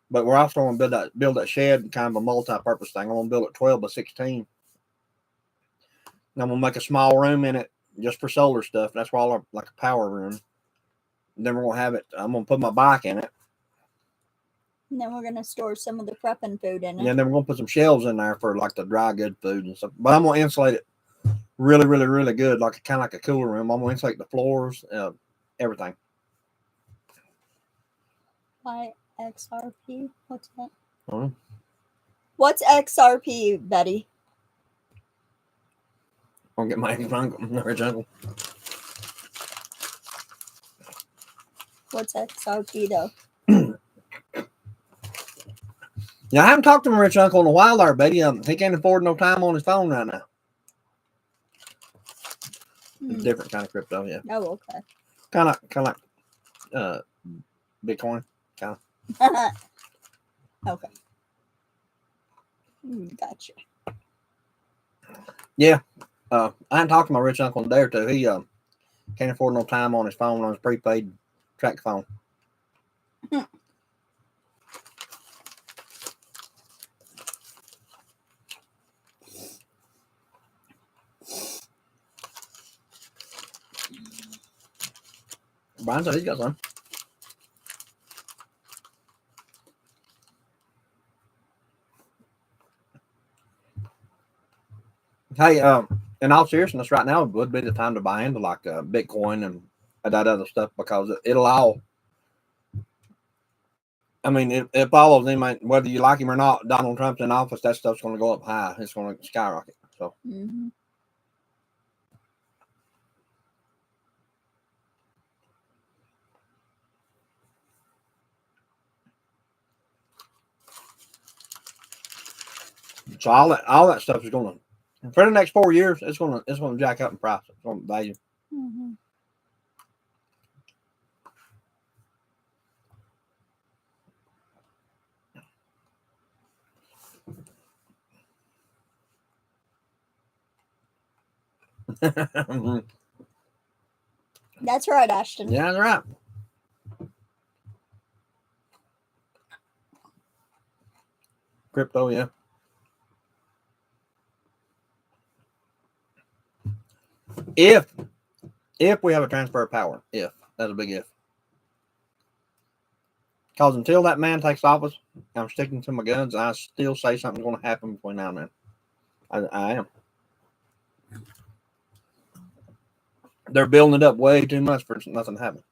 But we're also going to build that shed, kind of a multi-purpose thing. I'm going to build it 12 by 16. And I'm going to make a small room in it just for solar stuff. That's why like a power room. And then we're going to have it. I'm going to put my bike in it. And then we're going to store some of the prepping food in it. And then we're going to put some shelves in there for like the dry good food and stuff. But I'm going to insulate it really, really, really good, like kind of like a cooler room. I'm going to insulate the floors, everything. XRP? What's that? Uh-huh. What's XRP, Betty? I'll get my rich uncle. What's XRP though? Yeah, I haven't talked to my rich uncle in a while there, Betty. He can't afford no time on his phone right now. It's a different kind of crypto, yeah. Oh, okay. Kind of like Bitcoin, kind of. Okay. Gotcha. Yeah. I hadn't talked to my rich uncle in a day or two. He can't afford no time on his phone, on his prepaid track phone. Brian said he's got some. Hey, in all seriousness, right now would be the time to buy into like Bitcoin and that other stuff, because it'll all. I mean, it follows him, whether you like him or not. Donald Trump's in office, that stuff's going to go up high. It's going to skyrocket. So. Mm-hmm. So all that stuff is going to, for the next 4 years, it's going to jack up in price. It's going to value. Mm-hmm. That's right, Ashton. Yeah, that's right. Crypto, yeah. If we have a transfer of power, that's a big if. Because until that man takes office, I'm sticking to my guns, and I still say something's going to happen between now and then. I am. They're building it up way too much for nothing to happen.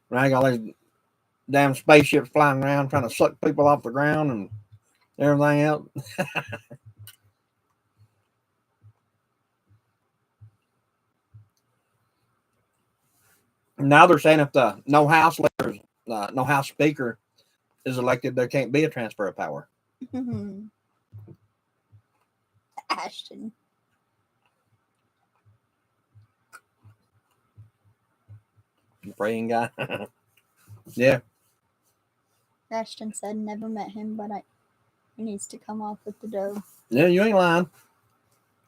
Right? damn spaceships flying around trying to suck people off the ground and everything else. Now they're saying if the no House leaders, no House Speaker is elected, there can't be a transfer of power. Ashton. The praying guy. Yeah. Ashton said never met him, but he needs to come off with the dough. Yeah, you ain't lying.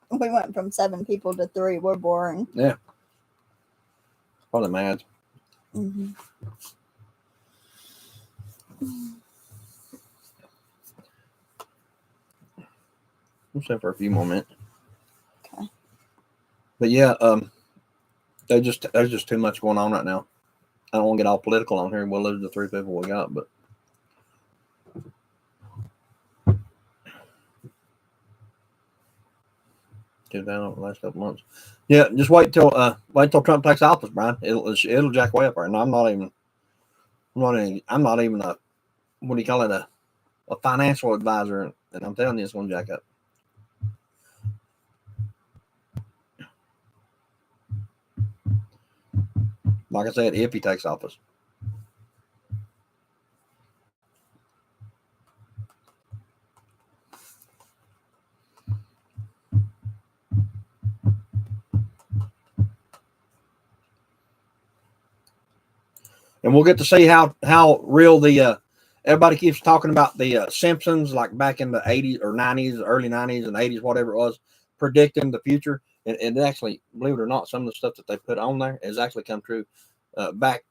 We went from 7 people to 3. We're boring. Yeah. Probably mad. Mm-hmm. We'll stay for a few more minutes. Okay. But yeah, there's just too much going on right now. I don't want to get all political on here. We'll lose the 3 people we got, but do that over the last couple months. Yeah, just wait till Trump takes office, Brian. It'll jack way up there. And I'm not even a, what do you call it, a financial advisor, and I'm telling you, it's going to jack up. Like I said, if he takes office. And we'll get to see how real the everybody keeps talking about the Simpsons, like back in the 80s or 90s, early 90s and 80s, whatever it was, predicting the future. And actually, believe it or not, some of the stuff that they put on there has actually come true. Back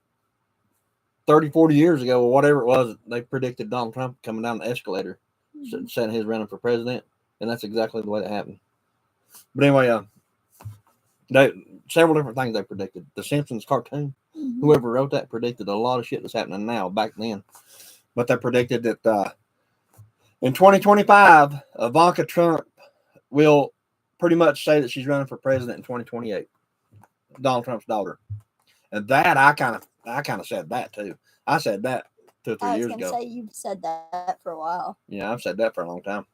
30, 40 years ago, or whatever it was, they predicted Donald Trump coming down the escalator, saying he's running for president. And that's exactly the way that happened. But anyway, several different things they predicted. The Simpsons cartoon, whoever wrote that predicted a lot of shit that's happening now back then. But they predicted that in 2025, Ivanka Trump will pretty much say that she's running for president in 2028. Donald Trump's daughter. And that I kind of said that too. I said that 2 or 3 years ago. I was going to say you've said that for a while. Yeah, I've said that for a long time.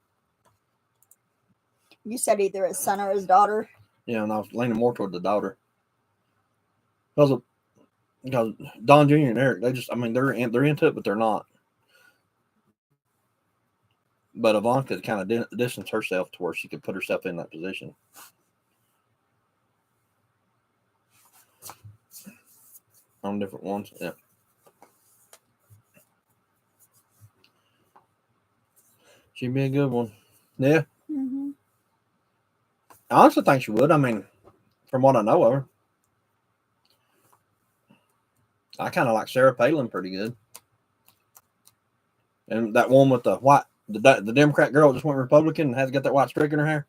You said either his son or his daughter. Yeah, and I was leaning more toward the daughter. Because Don Jr. and Eric, they're into it, but they're not. But Ivanka kind of distanced herself to where she could put herself in that position. On different ones, yeah. She'd be a good one. Yeah. Mm-hmm. I honestly think she would. I mean, from what I know of her. I kind of like Sarah Palin pretty good. And that one with the white, the Democrat girl just went Republican and has got that white streak in her hair.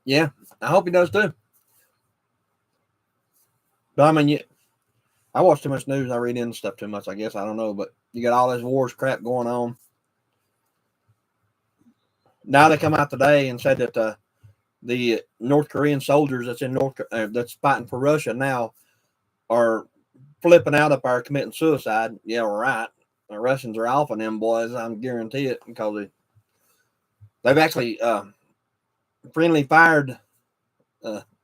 Yeah, I hope he does too. But I mean, I watch too much news. I read into stuff too much, I guess. I don't know. But you got all this wars crap going on. Now they come out today and said that the North Korean soldiers that's fighting for Russia now are flipping out up there committing suicide. Yeah, right. The Russians are off on them boys. I guarantee it, because they've actually friendly fired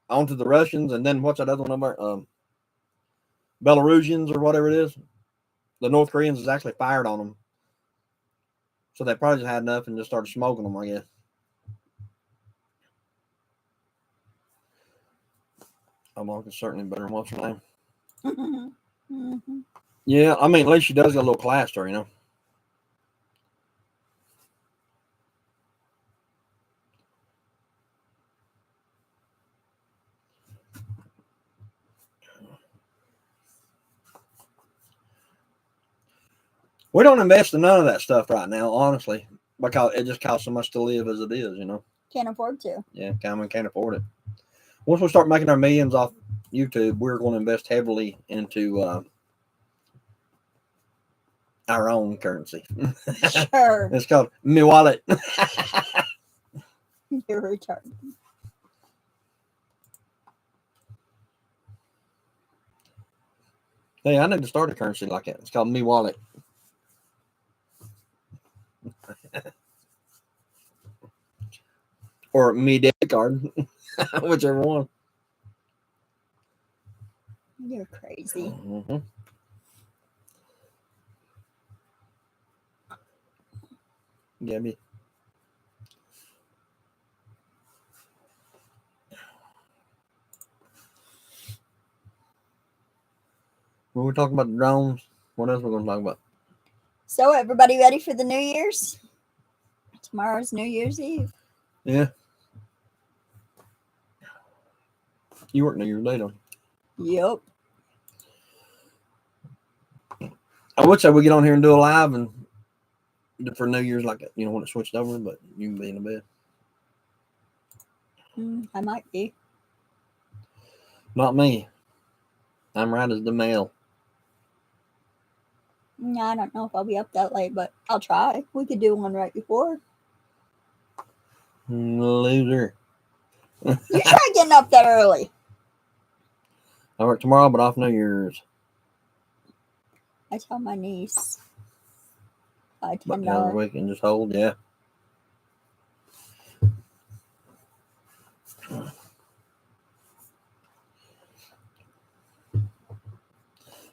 onto the Russians, and then what's that other number? Belarusians or whatever it is. The North Koreans has actually fired on them, so they probably just had enough and just started smoking them, I guess. Ivanka's certainly better than what's her name. Mm-hmm. Yeah, I mean, at least she does got a little class to her, you know. We don't invest in none of that stuff right now, honestly, because it just costs so much to live as it is, Can't afford to. Yeah, we can't afford it. Once we start making our millions off YouTube, we're going to invest heavily into our own currency. Sure. It's called me wallet. You're retarded. Hey, I need to start a currency like that. It's called me wallet. Or me debit card. Whichever one. You're crazy. Mm-hmm. Gabby. When we're talking about the drones, what else are we going to talk about? So, everybody ready for the New Year's? Tomorrow's New Year's Eve. Yeah. You work New Year's Day, don't Yep. you? I would say we get on here and do a live and for New Year's, like, when it switched over, but you can be in the bed. I might be. Not me. I'm right as the mail. I don't know if I'll be up that late, but I'll try. We could do one right before. Loser. You try getting up that early. I work tomorrow, but off New Year's. I tell my niece. By But $10. the other week and just hold, yeah.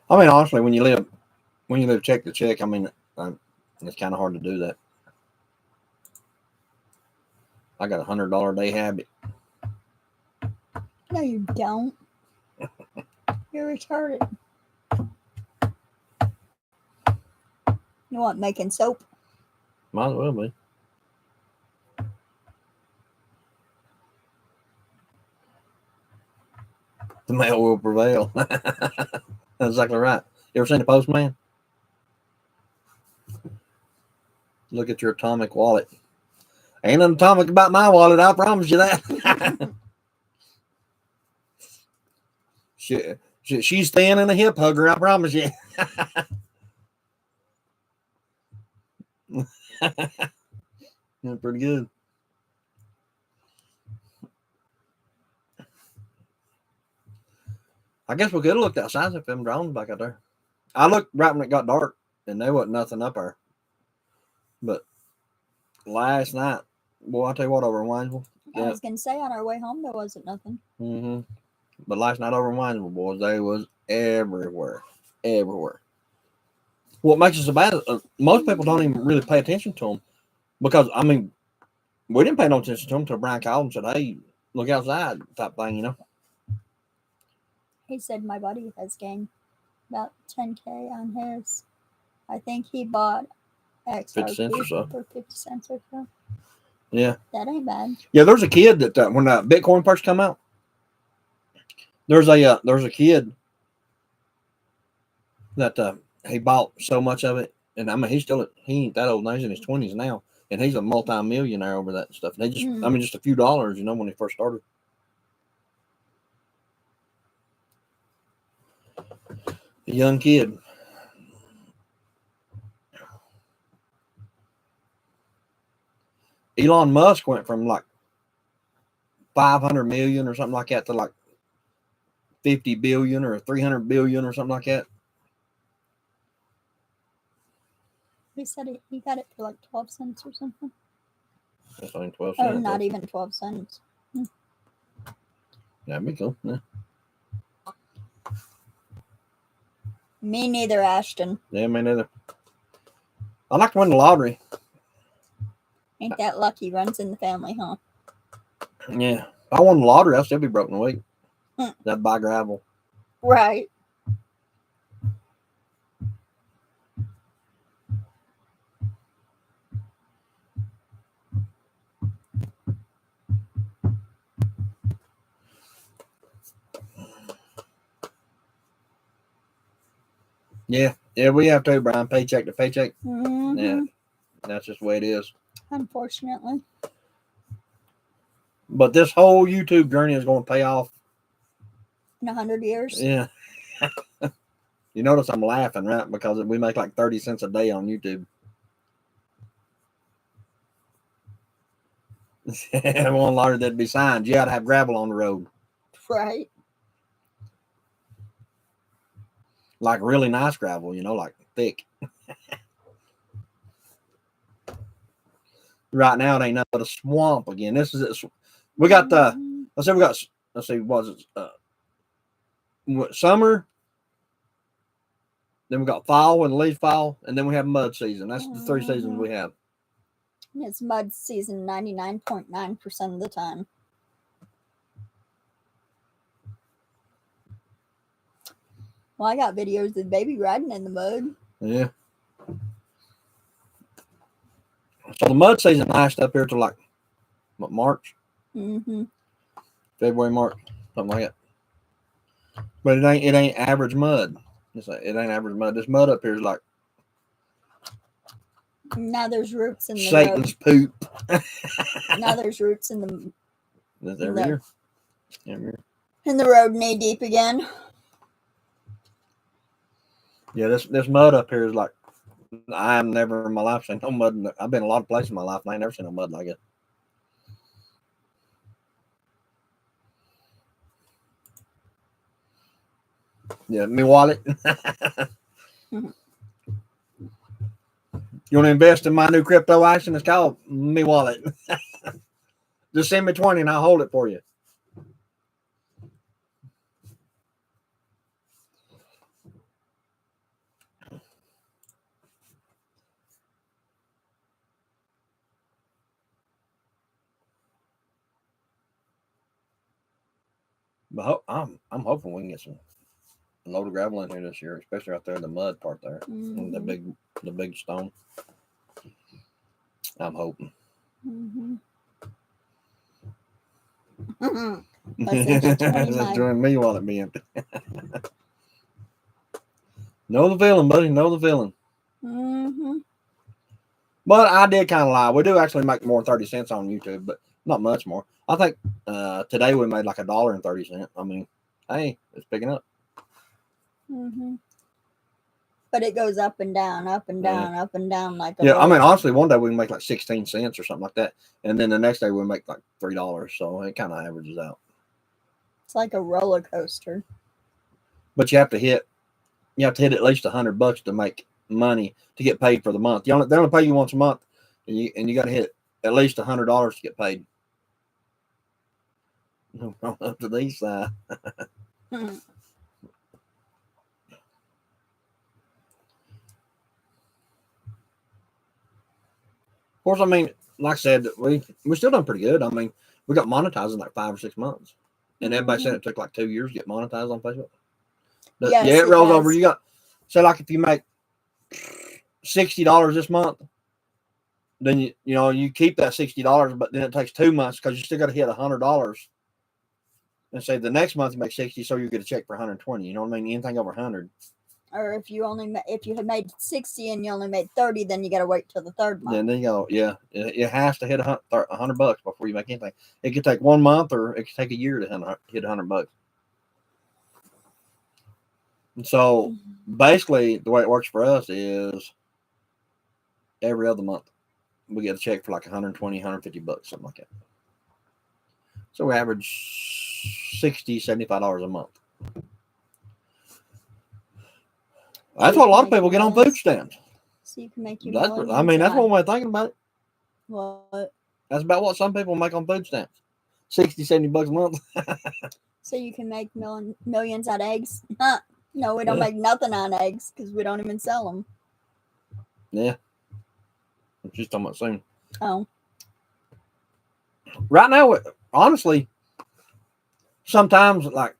I mean, honestly, when you live check to check, I mean, it's kind of hard to do that. I got $100 a day habit. No, you don't. You're retarded. You want making soap? Might as well be. The mail will prevail. That's exactly right. You ever seen the postman? Look at your atomic wallet. Ain't nothing atomic about my wallet, I promise you that. She's thin and a hip hugger, I promise you. Yeah, pretty good. I guess we could have looked outside if them drones back out there. I looked right when it got dark, and there wasn't nothing up there. But last night, boy, I tell you what, over in Winesville. I was going to say, on our way home, there wasn't nothing. Mm-hmm. But last night over in Winesville, boys, they was everywhere. Everywhere. What makes it so bad, most people don't even really pay attention to them. Because, I mean, we didn't pay no attention to them until Brian called and said, hey, look outside, type thing, He said my buddy has gained about 10K on his. I think he bought 50 cents or so. for 50 cents or so. Yeah. That ain't bad. Yeah, there's a kid that when Bitcoin first come out, there's a kid that he bought so much of it, and I mean he ain't that old now, he's in his 20s now, and he's a multi-millionaire over that stuff. And they just a few dollars, when he first started. A young kid. Elon Musk went from like 500 million or something like that to like 50 billion or 300 billion or something like that. He said he got it for like 12 cents or something. That's only 12 cents. Oh, not even 12 cents. That'd be cool. Yeah. Me neither, Ashton. Yeah, me neither. I like to win the lottery. Ain't that lucky? Runs in the family, huh? Yeah. If I won the lottery, I'd still be broke in a week. That'd buy gravel. Right. Yeah. Yeah, we have to, Brian. Paycheck to paycheck. Mm-hmm. Yeah, that's just the way it is. Unfortunately. But this whole YouTube journey is going to pay off. In 100 years. Yeah. You notice I'm laughing, right? Because we make like 30 cents a day on YouTube. One larger that'd be signs. You got to have gravel on the road. Right. Like really nice gravel, like thick. Right now, it ain't nothing but a swamp again. This is it. We got let's see, was it summer? Then we got fall when the leaves fall, and then we have mud season. That's the 3 seasons we have. It's mud season 99.9% of the time. Well, I got videos of baby riding in the mud. Yeah. So the mud season lasts up here till like what, March? Mm-hmm. February, March, something like that. But it ain't average mud. It ain't average mud. This mud up here is like Now there's roots in the Satan's road. poop. Now there's roots in the That's every year. Every year. in the road knee deep again. Yeah, this mud up here is like I've never in my life seen no mud. I've been a lot of places in my life and I ain't never seen no mud like it. Yeah, me wallet. Mhm. You want to invest in my new crypto action? It's called me wallet. Just send me 20 and I'll hold it for you. But I'm hoping we can get some load of gravel in here this year, especially out there in the mud part there, and the big stone. I'm hoping. Mm-hmm. That's doing me while it be empty. Know the feeling, buddy. Know the feeling. Mm-hmm. But I did kind of lie. We do actually make more than 30 cents on YouTube, but not much more. I think today we made like $1.30. I mean, hey, it's picking up. Mm-hmm. But it goes up and down, up and down, up and down like a I mean, honestly, one day we can make like 16 cents or something like that, and then the next day we make like $3. So it kind of averages out. It's like a roller coaster. But you have to hit at least $100 to make money to get paid for the month. They only pay you once a month, and you got to hit at least $100 to get paid. Up to these side. Mm-hmm. Of course, I mean, like I said, we still done pretty good. I mean, we got monetized in like 5 or 6 months, and everybody said it took like 2 years to get monetized on Facebook. But Yes, it rolls does. over. You got like if you make $60 this month, then you keep that $60, but then it takes 2 months because you still got to hit $100. And say the next month you make 60, so you get a check for 120. You know what I mean? Anything over 100. Or if you had made 60 and you only made 30, then you got to wait till the third month. Then you go, yeah, it has to hit $100 before you make anything. It could take 1 month, or it could take a year to hit $100. And so basically, the way it works for us is every other month we get a check for like 120, $150, something like that. So we average $60, $75 a month. That's what a lot of people get on food stamps. So you can make your that's one way of thinking about it. What? That's about what some people make on food stamps. $60, $70 a month. So you can make millions out of eggs? No, we don't make nothing on eggs because we don't even sell them. Yeah. I'm just talking about soon. Oh. Right now, honestly, sometimes like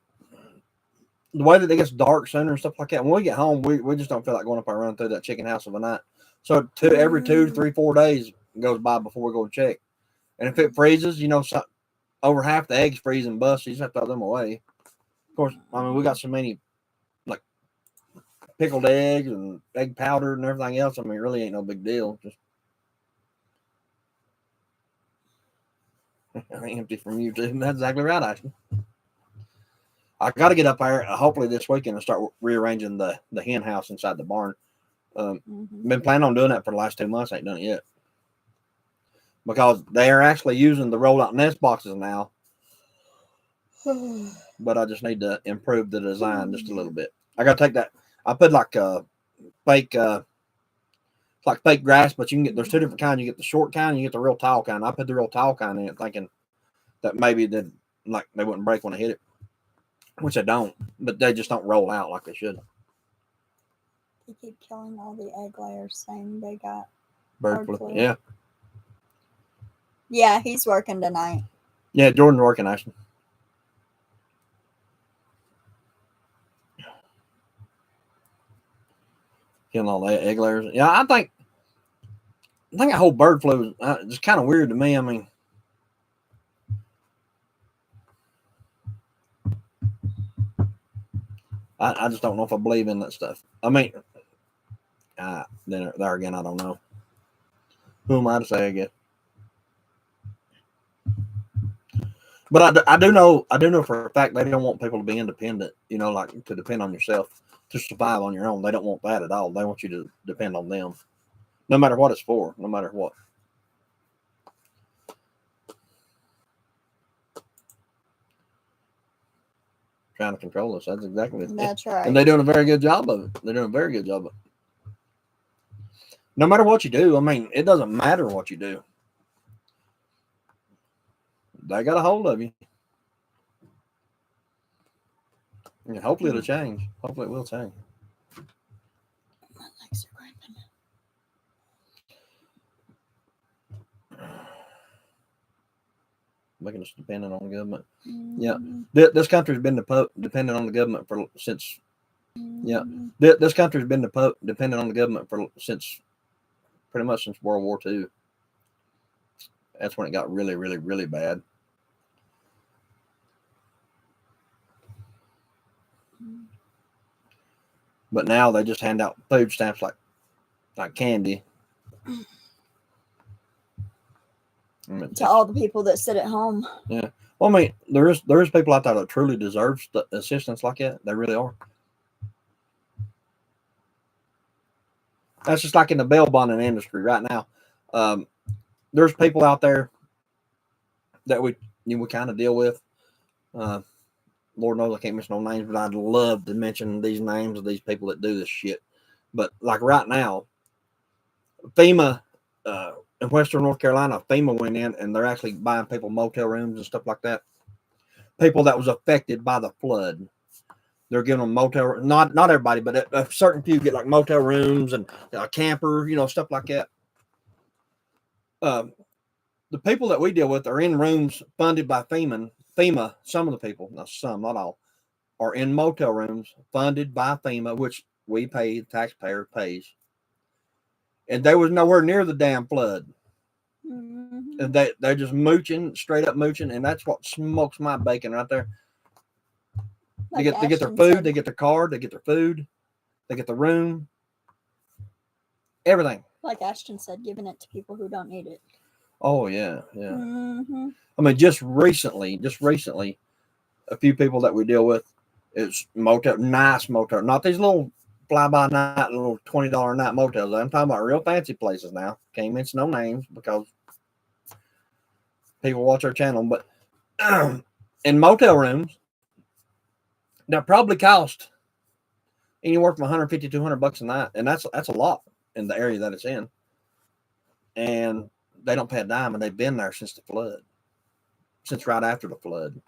the way that it gets dark sooner and stuff like that, when we get home, we just don't feel like going up and running through that chicken house of a night. So every 2, 3, 4 days goes by before we go check. And if it freezes, over half the eggs freeze and bust. You just have to throw them away. Of course, I mean, we got so many like pickled eggs and egg powder and everything else. I mean, it really ain't no big deal. Just empty from you too. That's exactly right, Ashton. I got to get up there hopefully this weekend and start rearranging the hen house inside the barn. Been planning on doing that for the last 2 months. Ain't done it yet because they are actually using the roll out nest boxes now. But I just need to improve the design just a little bit. I got to take that. I put like a fake, like fake grass, but you can get, there's 2 different kinds. You get the short kind and you get the real tall kind. I put the real tall kind in it thinking that maybe they wouldn't break when I hit it, which they don't, but they just don't roll out like they should. They keep killing all the egg layers saying they got Bird flu. Yeah. Yeah, he's working tonight. Yeah, Jordan's working actually. Killing all the egg layers. Yeah, I think that whole bird flu is just kind of weird to me. I mean, I just don't know if I believe in that stuff. I mean, then there again, I don't know. Who am I to say? I guess. But I do know for a fact they don't want people to be independent. You know, like to depend on yourself to survive on your own. They don't want that at all. They want you to depend on them, no matter what it's for, no matter what. Trying to control us. That's exactly it. That's right. And they're doing a very good job of it. They're doing a very good job of it. No matter what you do, I mean, it doesn't matter what you do. They got a hold of you. And hopefully it'll change. Hopefully it will change. My legs are cramping. Making us dependent on the government. Yeah, this country's been dependent on the government since. Yeah, this country's been dependent on the government since pretty much since World War II. That's when it got really, really, really bad. But now they just hand out food stamps like candy. To all the people that sit at home. Yeah. Well, I mean, there is people out there that truly deserve assistance like that. They really are. That's just like in the bail bonding industry right now. There's people out there that we kind of deal with. Lord knows I can't mention no names, but I'd love to mention these names of these people that do this shit. But like right now, FEMA in Western North Carolina, FEMA went in and they're actually buying people motel rooms and stuff like that. People that was affected by the flood. They're giving them motel, not everybody, but a certain few get like motel rooms and a camper, stuff like that. The people that we deal with are in rooms funded by FEMA. Some of the people, not some, not all, are in motel rooms funded by FEMA, which we pay, the taxpayer pays. And they was nowhere near the damn flood. Mm-hmm. And they're just mooching, straight up mooching, and that's what smokes my bacon right there. They get their food, they get their card, they get their food, they get the room, everything. Like Ashton said, giving it to people who don't need it. Oh yeah, yeah. Mm-hmm. I mean, just recently, a few people that we deal with, it's nice motel, not these little fly-by-night, little $20 a night motels. I'm talking about real fancy places now. Can't mention no names because people watch our channel, but in motel rooms, that probably cost anywhere from $150 to $200 a night, and that's a lot in the area that it's in. And they don't pay a dime, and they've been there since the flood, since right after the flood.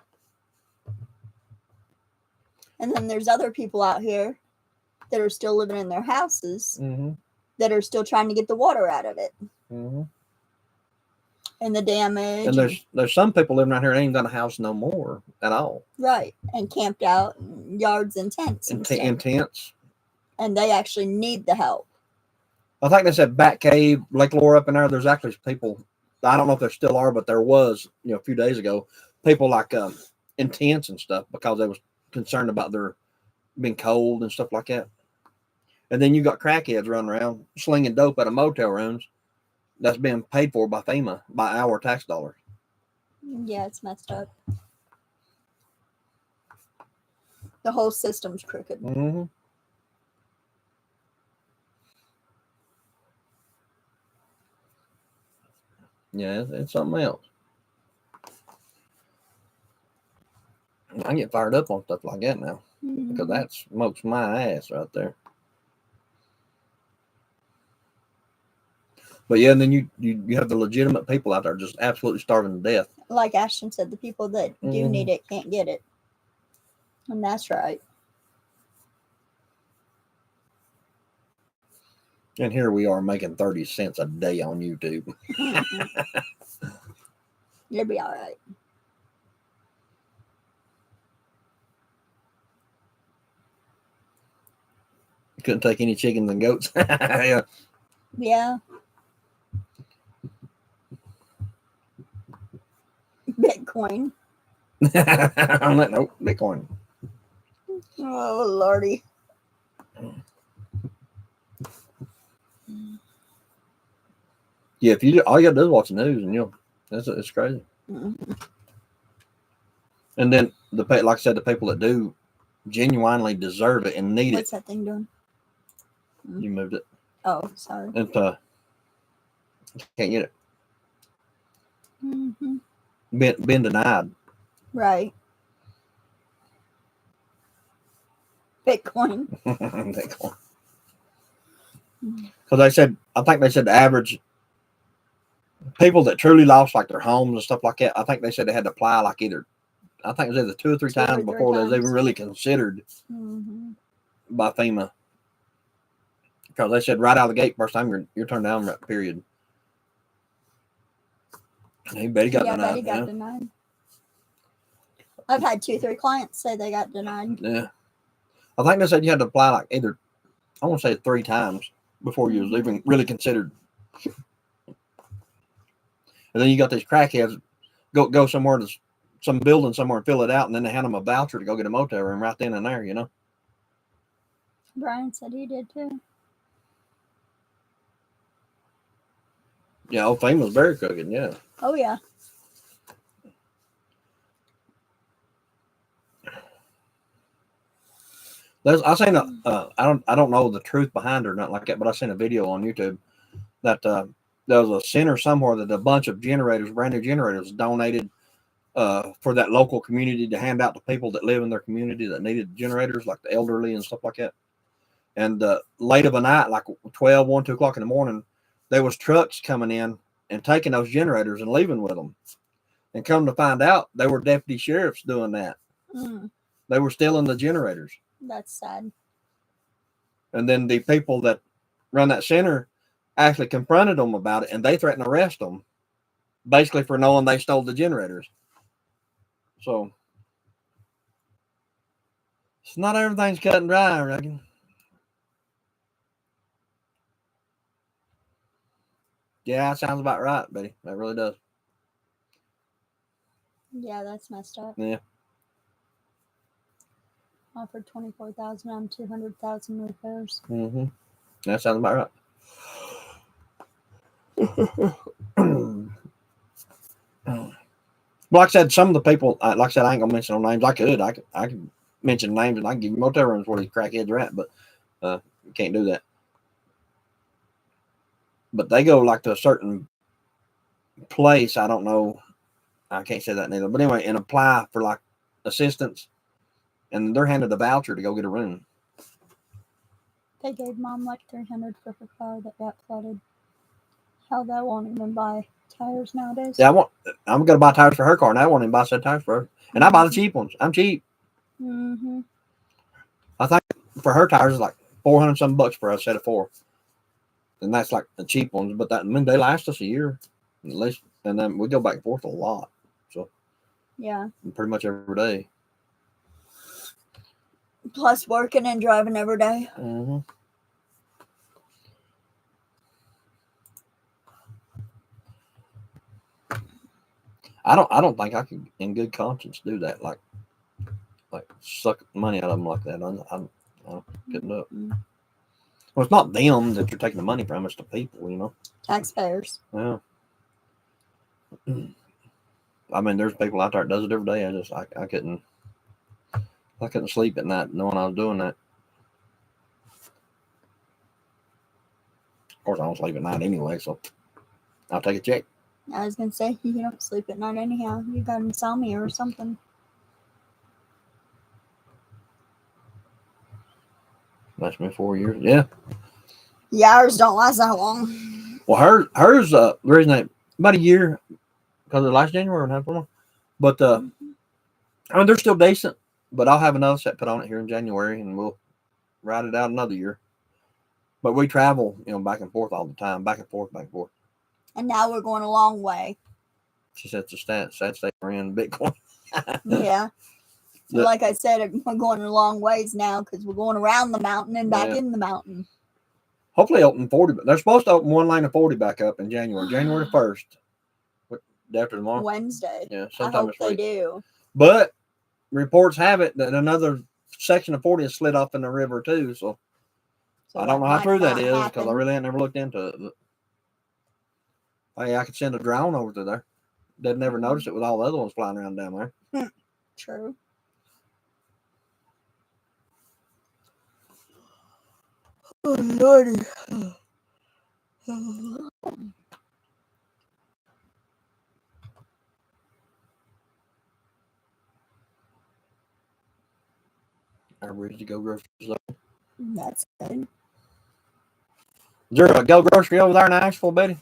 And then there's other people out here that are still living in their houses, mm-hmm. that are still trying to get the water out of it. Mm-hmm. And the damage. And there's some people living out here that ain't got a house no more at all. Right. And camped out in yards and tents. In tents. And they actually need the help. I think they said Bat Cave, Lake Lore up in there. There's actually people, I don't know if there still are, but there was, a few days ago, people like in tents and stuff because they was concerned about their being cold and stuff like that. And then you got crackheads running around slinging dope out of motel rooms that's being paid for by FEMA, by our tax dollars. Yeah, it's messed up. The whole system's crooked. Mm-hmm. Yeah, it's something else. I get fired up on stuff like that now because that smokes my ass right there. But yeah, and then you have the legitimate people out there just absolutely starving to death. Like Ashton said, the people that do need it can't get it. And that's right. And here we are making 30 cents a day on YouTube. You'll be all right. Couldn't take any chickens and goats. Yeah. Yeah. Bitcoin. I'm like, nope, Bitcoin. Oh, Lordy. Yeah, if you all you gotta do is watch the news, and it's crazy. Mm-hmm. And then like I said, the people that do genuinely deserve it and need What's that thing doing? You moved it. Oh, sorry. And can't get it. Mm-hmm. Been denied. Right. Bitcoin. Because I think they said the average people that truly lost like their homes and stuff like that, I think they said they had to apply like I think it was either 2 or 3 times before they was even really considered by FEMA. Because they said right out of the gate, first time you're turned down, period. He bet he got denied. Betty got denied. I've had 2-3 clients say they got denied. Yeah. I think they said you had to apply like either, I want to say 3 times before you was even really considered. And then you got these crackheads go somewhere to some building somewhere and fill it out, and then they hand them a voucher to go get a motel room right then and there, you know. Brian said he did too. Yeah, old FEMA's very crooked, yeah. Oh yeah. I seen I don't know the truth behind it or nothing like that, but I seen a video on YouTube that there was a center somewhere that a bunch of generators, brand new generators, donated for that local community to hand out to people that live in their community that needed generators, like the elderly and stuff like that. And late of a night, like 12, 1, 2 o'clock in the morning, there was trucks coming in and taking those generators and leaving with them. And come to find out, they were deputy sheriffs doing that. They were stealing the generators. That's sad. And then the people that run that center actually confronted them about it, and they threatened to arrest them, basically for knowing they stole the generators. So, it's not everything's cut and dry, I reckon. Yeah, that sounds about right, Betty. That really does. Yeah, that's messed up. Yeah. Offered 24,000 on 200,000 repairs. That sounds about right. Like I said, some of the people, like I said, I ain't gonna mention no names. I could mention names, and I can give you motel rooms where these crackheads are at, but you can't do that. But they go like to a certain place. I don't know. I can't say that neither. But anyway, and apply for like assistance, and they're handed a voucher to go get a room. They gave Mom like $300 for her car that got flooded. Hell, that won't even buy tires nowadays. Yeah, I'm gonna buy tires for her car, and I won't even buy said tires for her. And I buy the cheap ones. I'm cheap. I think for her tires is like $400 some bucks for a set of 4. And that's like the cheap ones, but they last us a year at least, and then we go back and forth a lot. So yeah, pretty much every day. Plus working and driving every day. I don't think I could, in good conscience, do that. Like suck money out of them like that. I couldn't do it. Well, it's not them that you're taking the money from; it's the people, you know. Taxpayers. Yeah. I mean, there's people out there that does it every day. I couldn't sleep at night knowing I was doing that. Of course, I don't sleep at night anyway, so I'll take a check. I was gonna say you don't sleep at night anyhow. You got insomnia or something. That's been 4 years. Yeah. Yeah, ours don't last that long. Well, hers the reason that about a year because of last January and half more. But I mean, they're still decent. But I'll have another set put on it here in January, and we'll ride it out another year. But we travel, you know, back and forth all the time, back and forth, back and forth. And now we're going a long way. She said it's a sad state we're in, Bitcoin. Yeah. So like I said, we're going a long ways now because we're going around the mountain and back in the mountain. Hopefully open 40, but they're supposed to open one lane of 40 back up in January. January 1st. After tomorrow? Wednesday. Yeah, I sometime hope this week. they do. But reports have it that another section of 40 has slid off in the river too, so I don't know how true that is because I really ain't never looked into it. But hey, I could send a drone over to there. They'd never notice it with all the other ones flying around down there. True. Oh, Lordy. I'm ready to go grocery store. That's good. Is there a Go Grocery over there in Asheville, Betty?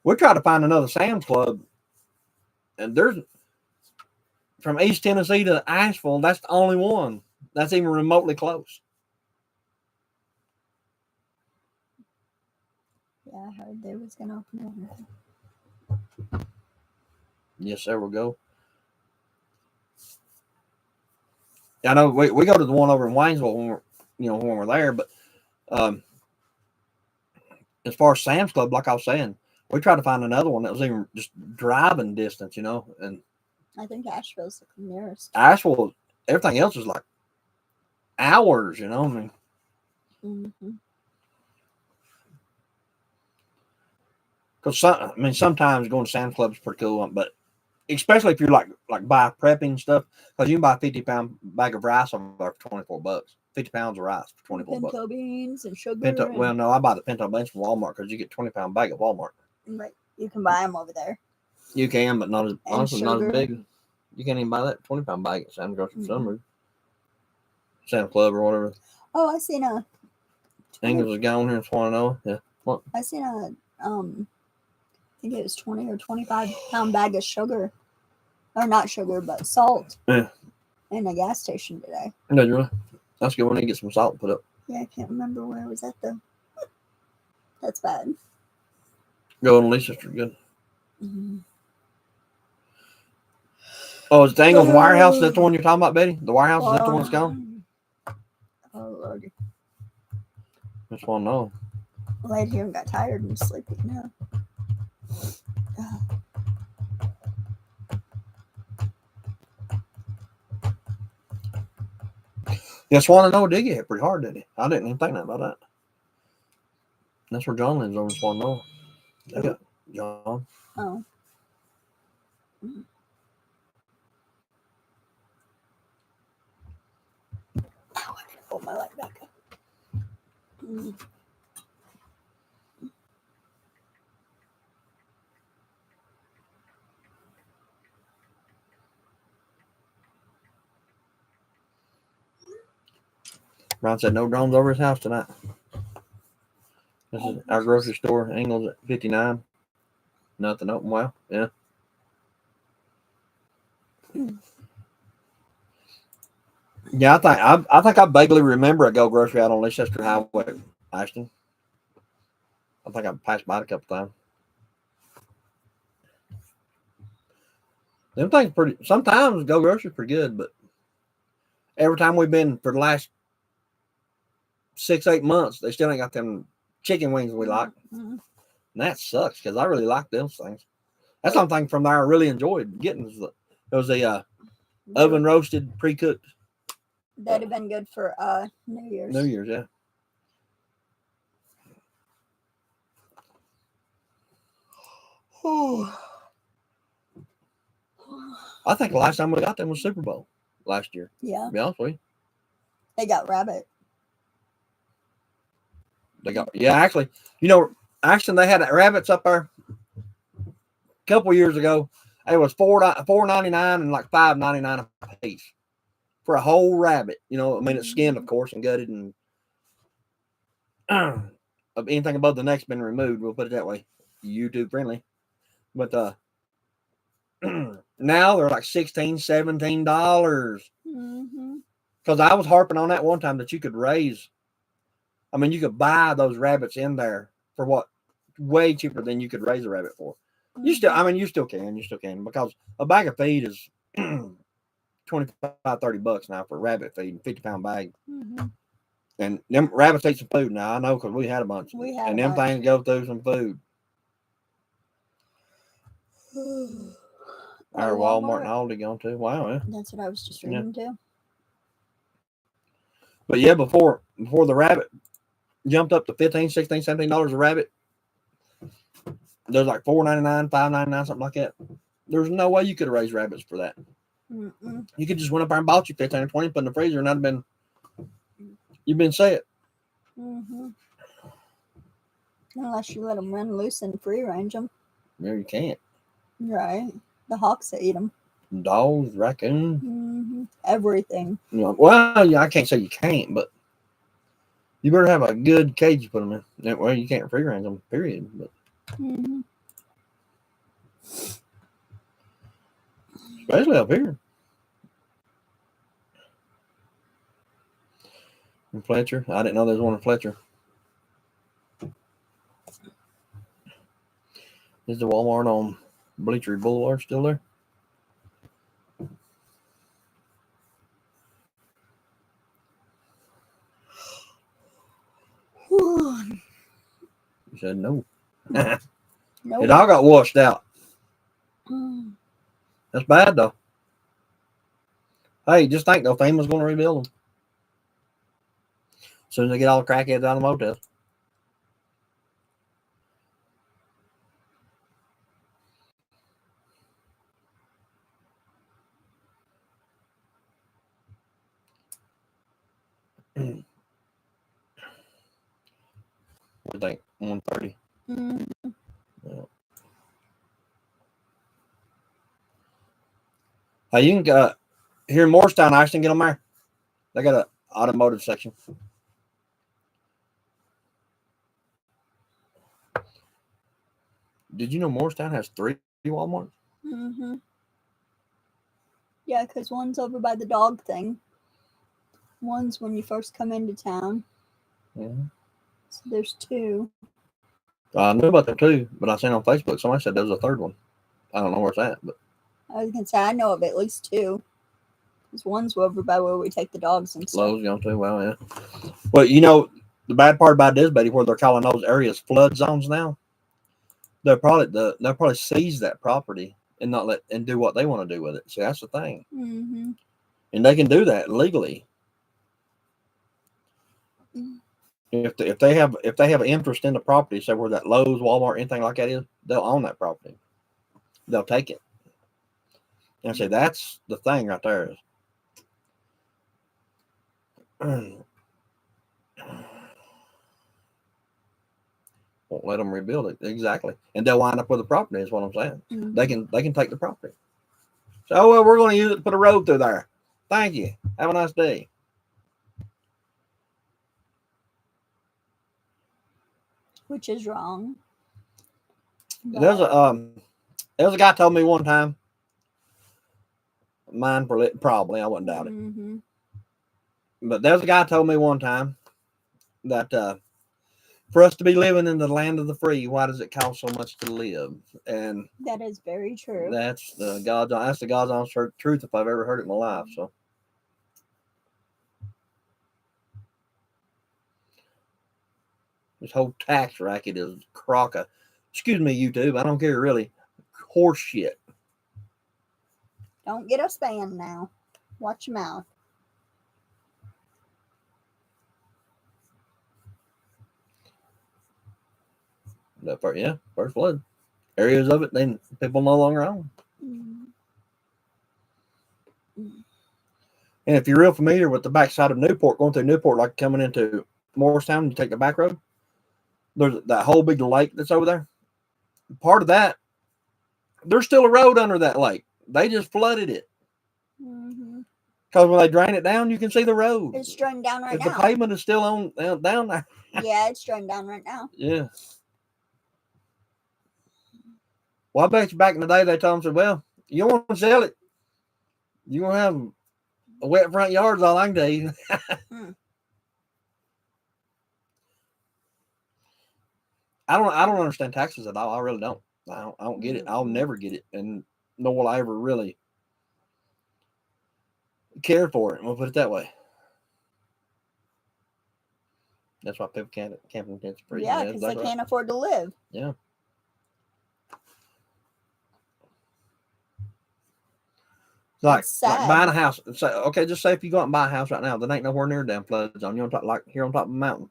We tried to find another Sam's Club, and there's from East Tennessee to Asheville, that's the only one that's even remotely close. Yeah, I heard they was gonna open one. Yes, there we go. I know we go to the one over in Waynesville when we're there, but as far as Sam's Club, like I was saying, we tried to find another one that was even just driving distance, and I think Asheville's the nearest. Asheville, everything else is like hours, I mean. Mm-hmm. Because sometimes going to Sam's Club is pretty cool, but especially if you're like buy prepping stuff, because you can buy a 50-pound bag of rice over there for $24. 50 pounds of rice for $24. Pinto beans and sugar. Well, no, I buy the pinto beans from Walmart because you get 20-pound bag at Walmart. Right, you can buy them over there. You can, but not as honestly not as big. You can't even buy that 20-pound bag at Sam's Grocery for some reason. Sam's Club or whatever. Oh, I seen a. Engels is gone here in Swananoa. Yeah. What? I seen a I think it was 20 or 25-pound bag of sugar, or not sugar, but salt. Yeah. In a gas station today. No, you're right. That's good when you get some salt put up. Yeah, I can't remember where I was at though. That's bad. Go on Lisa's good. Mm-hmm. Oh, is the Engels warehouse? That's the one you're talking about, Betty? The warehouse? Is that the one that's gone? Oh, Lord. Just want to know. Laid here and got tired and sleepy now. Yeah, Swananoa did get hit pretty hard, didn't he? I didn't even think about that. That's where John lives, over in Swananoa. They got John. Oh. Mm-hmm. Oh, I need to pull my leg back up. Mm-hmm. Ron said no drones over his house tonight. This is our grocery store, Engels at 59. Nothing open. Wow. Yeah. Yeah, I think I vaguely remember a Go Grocery out on Leicester Highway, Ashton. I think I passed by it a couple times. Them things pretty. Sometimes Go Grocery's pretty good, but every time we've been for the last 6-8 months, they still ain't got them chicken wings we like. Mm-hmm. And that sucks because I really like those things. That's something from there I really enjoyed getting. It was a oven roasted, pre-cooked That'd have been good for New Year's. New Year's, yeah. I think the last time we got them was Super Bowl last year. Yeah, To be honest with you. they got rabbit. They got actually, they had rabbits up there a couple years ago. It was $4.99 and like $5.99 a piece for a whole rabbit. It's skinned, of course, and gutted, and anything above the neck's been removed. We'll put it that way, YouTube friendly. But now they're like $16, $17. Because I was harping on that one time that you could raise. I mean, you could buy those rabbits in there for what? Way cheaper than you could raise a rabbit for. You still can, because a bag of feed is $25-$30 now for a rabbit feed, 50-pound bag. And them rabbits eat some food now. I know, because we had a bunch. And them things go through some food. Our Walmart and Aldi gone too. Wow, yeah. That's what I was just reading too. But yeah, before the rabbit jumped up to $15, $16, $17 a rabbit, there's like $4.99, $5.99, something like that. There's no way you could have raised rabbits for that. You could just went up there and bought you 15 or 20, put in the freezer, and that'd have been, you've been set. Unless you let them run loose and free range them. No, you can't. Right. The hawks eat them. Dogs, raccoons. Everything. Well, yeah, I can't say you can't, but you better have a good cage to put them in. That way you can't free range them, period. But especially up here. In Fletcher. I didn't know there was one in Fletcher. Is the Walmart on Bleacher Boulevard still there? You said no. Nope. It all got washed out. That's bad, though. Hey, just think, though, FEMA's going to rebuild them. As soon as they get all the crackheads out of the motels. What do you think? 130. Yeah. Hey, you can here in Morristown, Ashton, get them there. They got an automotive section. Did you know Morristown has 3 Walmarts? Yeah, because one's over by the dog thing. One's when you first come into town. So there's 2. I knew about that too, but I seen on Facebook somebody said there was a 3rd one. I don't know where it's at, but I was gonna say I know of at least 2. Because one's over by where we take the dogs and stuff. Lowe's gone too. Well, yeah. Well, the bad part about this, Betty, where they're calling those areas flood zones now, they'll probably seize that property and not and do what they want to do with it. See, that's the thing. And they can do that legally. If they have an interest in the property, say where that Lowe's, Walmart, anything like that is, they'll own that property. They'll take it. And I say that's the thing right there is. Won't let them rebuild it exactly, and they'll wind up with the property. Is what I'm saying. They can take the property. So, well, we're going to use it to put a road through there. Thank you. Have a nice day. Which is wrong. There's a guy told me one time. Mine probably, I wouldn't doubt it. But there's a guy told me one time that for us to be living in the land of the free, why does it cost so much to live? And that is very true. That's the God's honest truth if I've ever heard it in my life. So this whole tax racket is crock. Excuse me, YouTube. I don't care really. Horse shit. Don't get us banned now. Watch your mouth. First flood. Areas of it, then people no longer own. Mm. And if you're real familiar with the backside of Newport, going through Newport, like coming into Morristown, you take the back road. There's that whole big lake that's over there. Part of that, there's still a road under that lake. They just flooded it. Because when they drain it down, you can see the road. It's drained down right if now. The pavement is still on down there. Yeah, it's drained down right now. Yeah. Well, I bet you back in the day they told them, said, well, you want to sell it, you're going to have a wet front yard is all I can tell you. I don't understand taxes at all. I really don't. I don't get it. I'll never get it. And nor will I ever really care for it. We'll put it that way. That's why people can't intensity free. Yeah, because they can't afford to live. Yeah. Like buying a house. Okay, just say if you go out and buy a house right now, that ain't nowhere near damn flood zone. You're on top, like here on top of a mountain.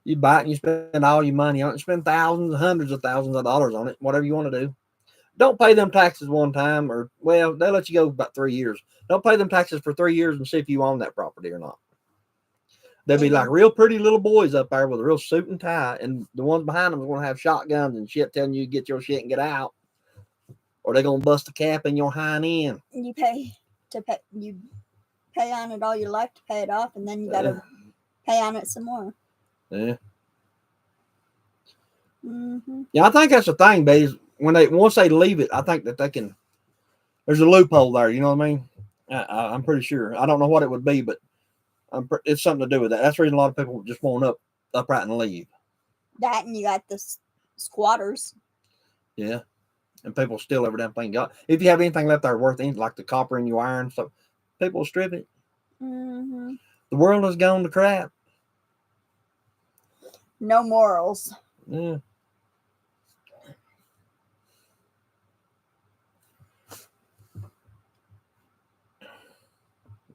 You buy it and you spend all your money on it. You spend thousands, hundreds of thousands of dollars on it, whatever you want to do. Don't pay them taxes one time, or, well, they'll let you go about 3 years. Don't pay them taxes for 3 years and see if you own that property or not. They'll be like real pretty little boys up there with a real suit and tie, and the ones behind them are going to have shotguns and shit telling you to get your shit and get out. Or they're going to bust a cap in your hind end. You pay on it all your life to pay it off, and then you got to pay on it some more. Yeah. Mm-hmm. Yeah, I think that's the thing, babe. Once they leave it, I think that they can. There's a loophole there. You know what I mean? I'm pretty sure. I don't know what it would be, but it's something to do with that. That's the reason a lot of people just won't upright and leave. That, and you got the squatters. Yeah, and people steal every damn thing you got. If you have anything left there worth anything, like the copper in your iron, so people will strip it. Mm-hmm. The world has gone to crap. No morals. Yeah.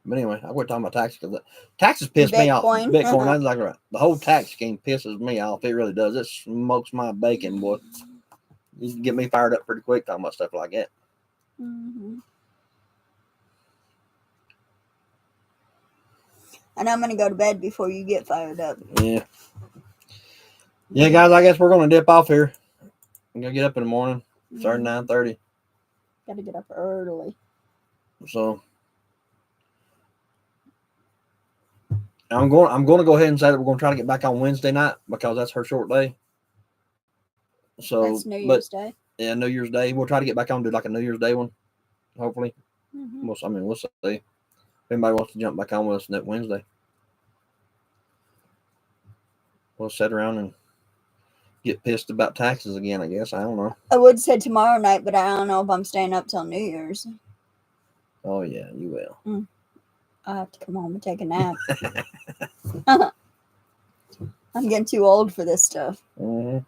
But anyway, I quit talking about taxes because taxes piss me off. Bitcoin, that's like right. The whole tax scheme pisses me off. It really does. It smokes my bacon, boy. You can get me fired up pretty quick talking about stuff like that. Mm-hmm. And I'm going to go to bed before you get fired up. Yeah. Yeah, guys, I guess we're going to dip off here. I'm going to get up in the morning. Start at 9:30. Got to get up early. So I'm going to go ahead and say that we're going to try to get back on Wednesday night because that's her short day. So that's New Year's Day. Yeah, New Year's Day. We'll try to get back on and do like a New Year's Day one. Hopefully. Mm-hmm. We'll see. If anybody wants to jump back on with us next Wednesday. We'll sit around and get pissed about taxes again, I guess. I don't know. I would say tomorrow night, but I don't know if I'm staying up till New Year's. Oh, yeah, you will. I'll have to come home and take a nap. I'm getting too old for this stuff. Mm-hmm.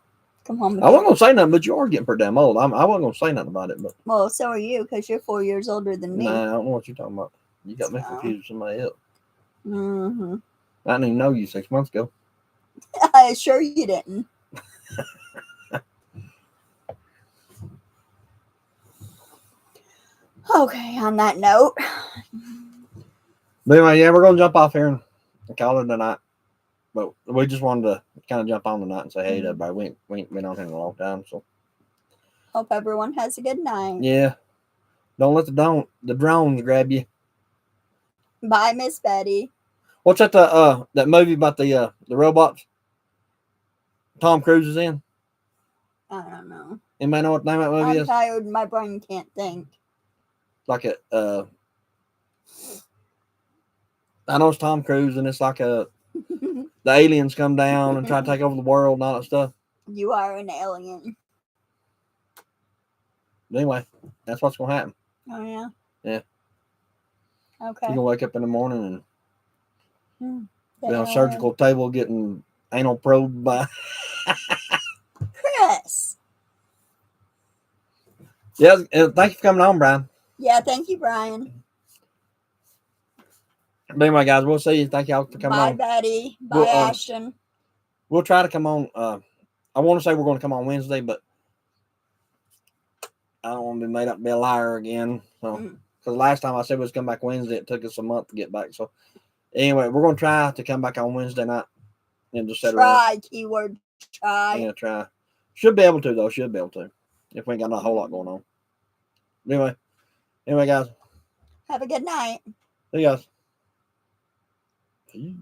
Come home. I wasn't going to say nothing, but you are getting pretty damn old. I wasn't going to say nothing about it. But well, so are you, because you're 4 years older than me. Nah, I don't know what you're talking about. You got me confused with somebody else. Mm-hmm. I didn't even know you 6 months ago. I sure you didn't. Okay, on that note. But anyway, yeah, we're going to jump off here and call it a night. But we just wanted to kind of jump on tonight and say, hey, everybody, we ain't been on here in a long time. So hope everyone has a good night. Yeah. Don't let the drones grab you. Bye, Miss Betty. What's that movie about the robots? Tom Cruise is in? I don't know. Anybody know what the name of that movie is? I'm tired. My brain can't think. Like I know it's Tom Cruise, and it's like the aliens come down and try to take over the world and all that stuff. You are an alien. But anyway, that's what's going to happen. Oh, yeah? Yeah. Okay. You're going to wake up in the morning and be on a surgical table getting anal probed by... Chris! Yeah, thank you for coming on, Brian. Yeah, thank you, Brian. But anyway, guys, we'll see you. Thank y'all for coming on. Bye, Betty. Bye, Ashton. We'll try to come on I want to say we're going to come on Wednesday, but I don't want to be made up to be a liar again. So, because last time I said we was come back Wednesday, it took us a month to get back. So, anyway, we're going to try to come back on Wednesday night and just set Try, keyword try. Yeah, try. Should be able to though. Should be able to. If we ain't got a whole lot going on. Anyway, guys. Have a good night. See you guys. Peace.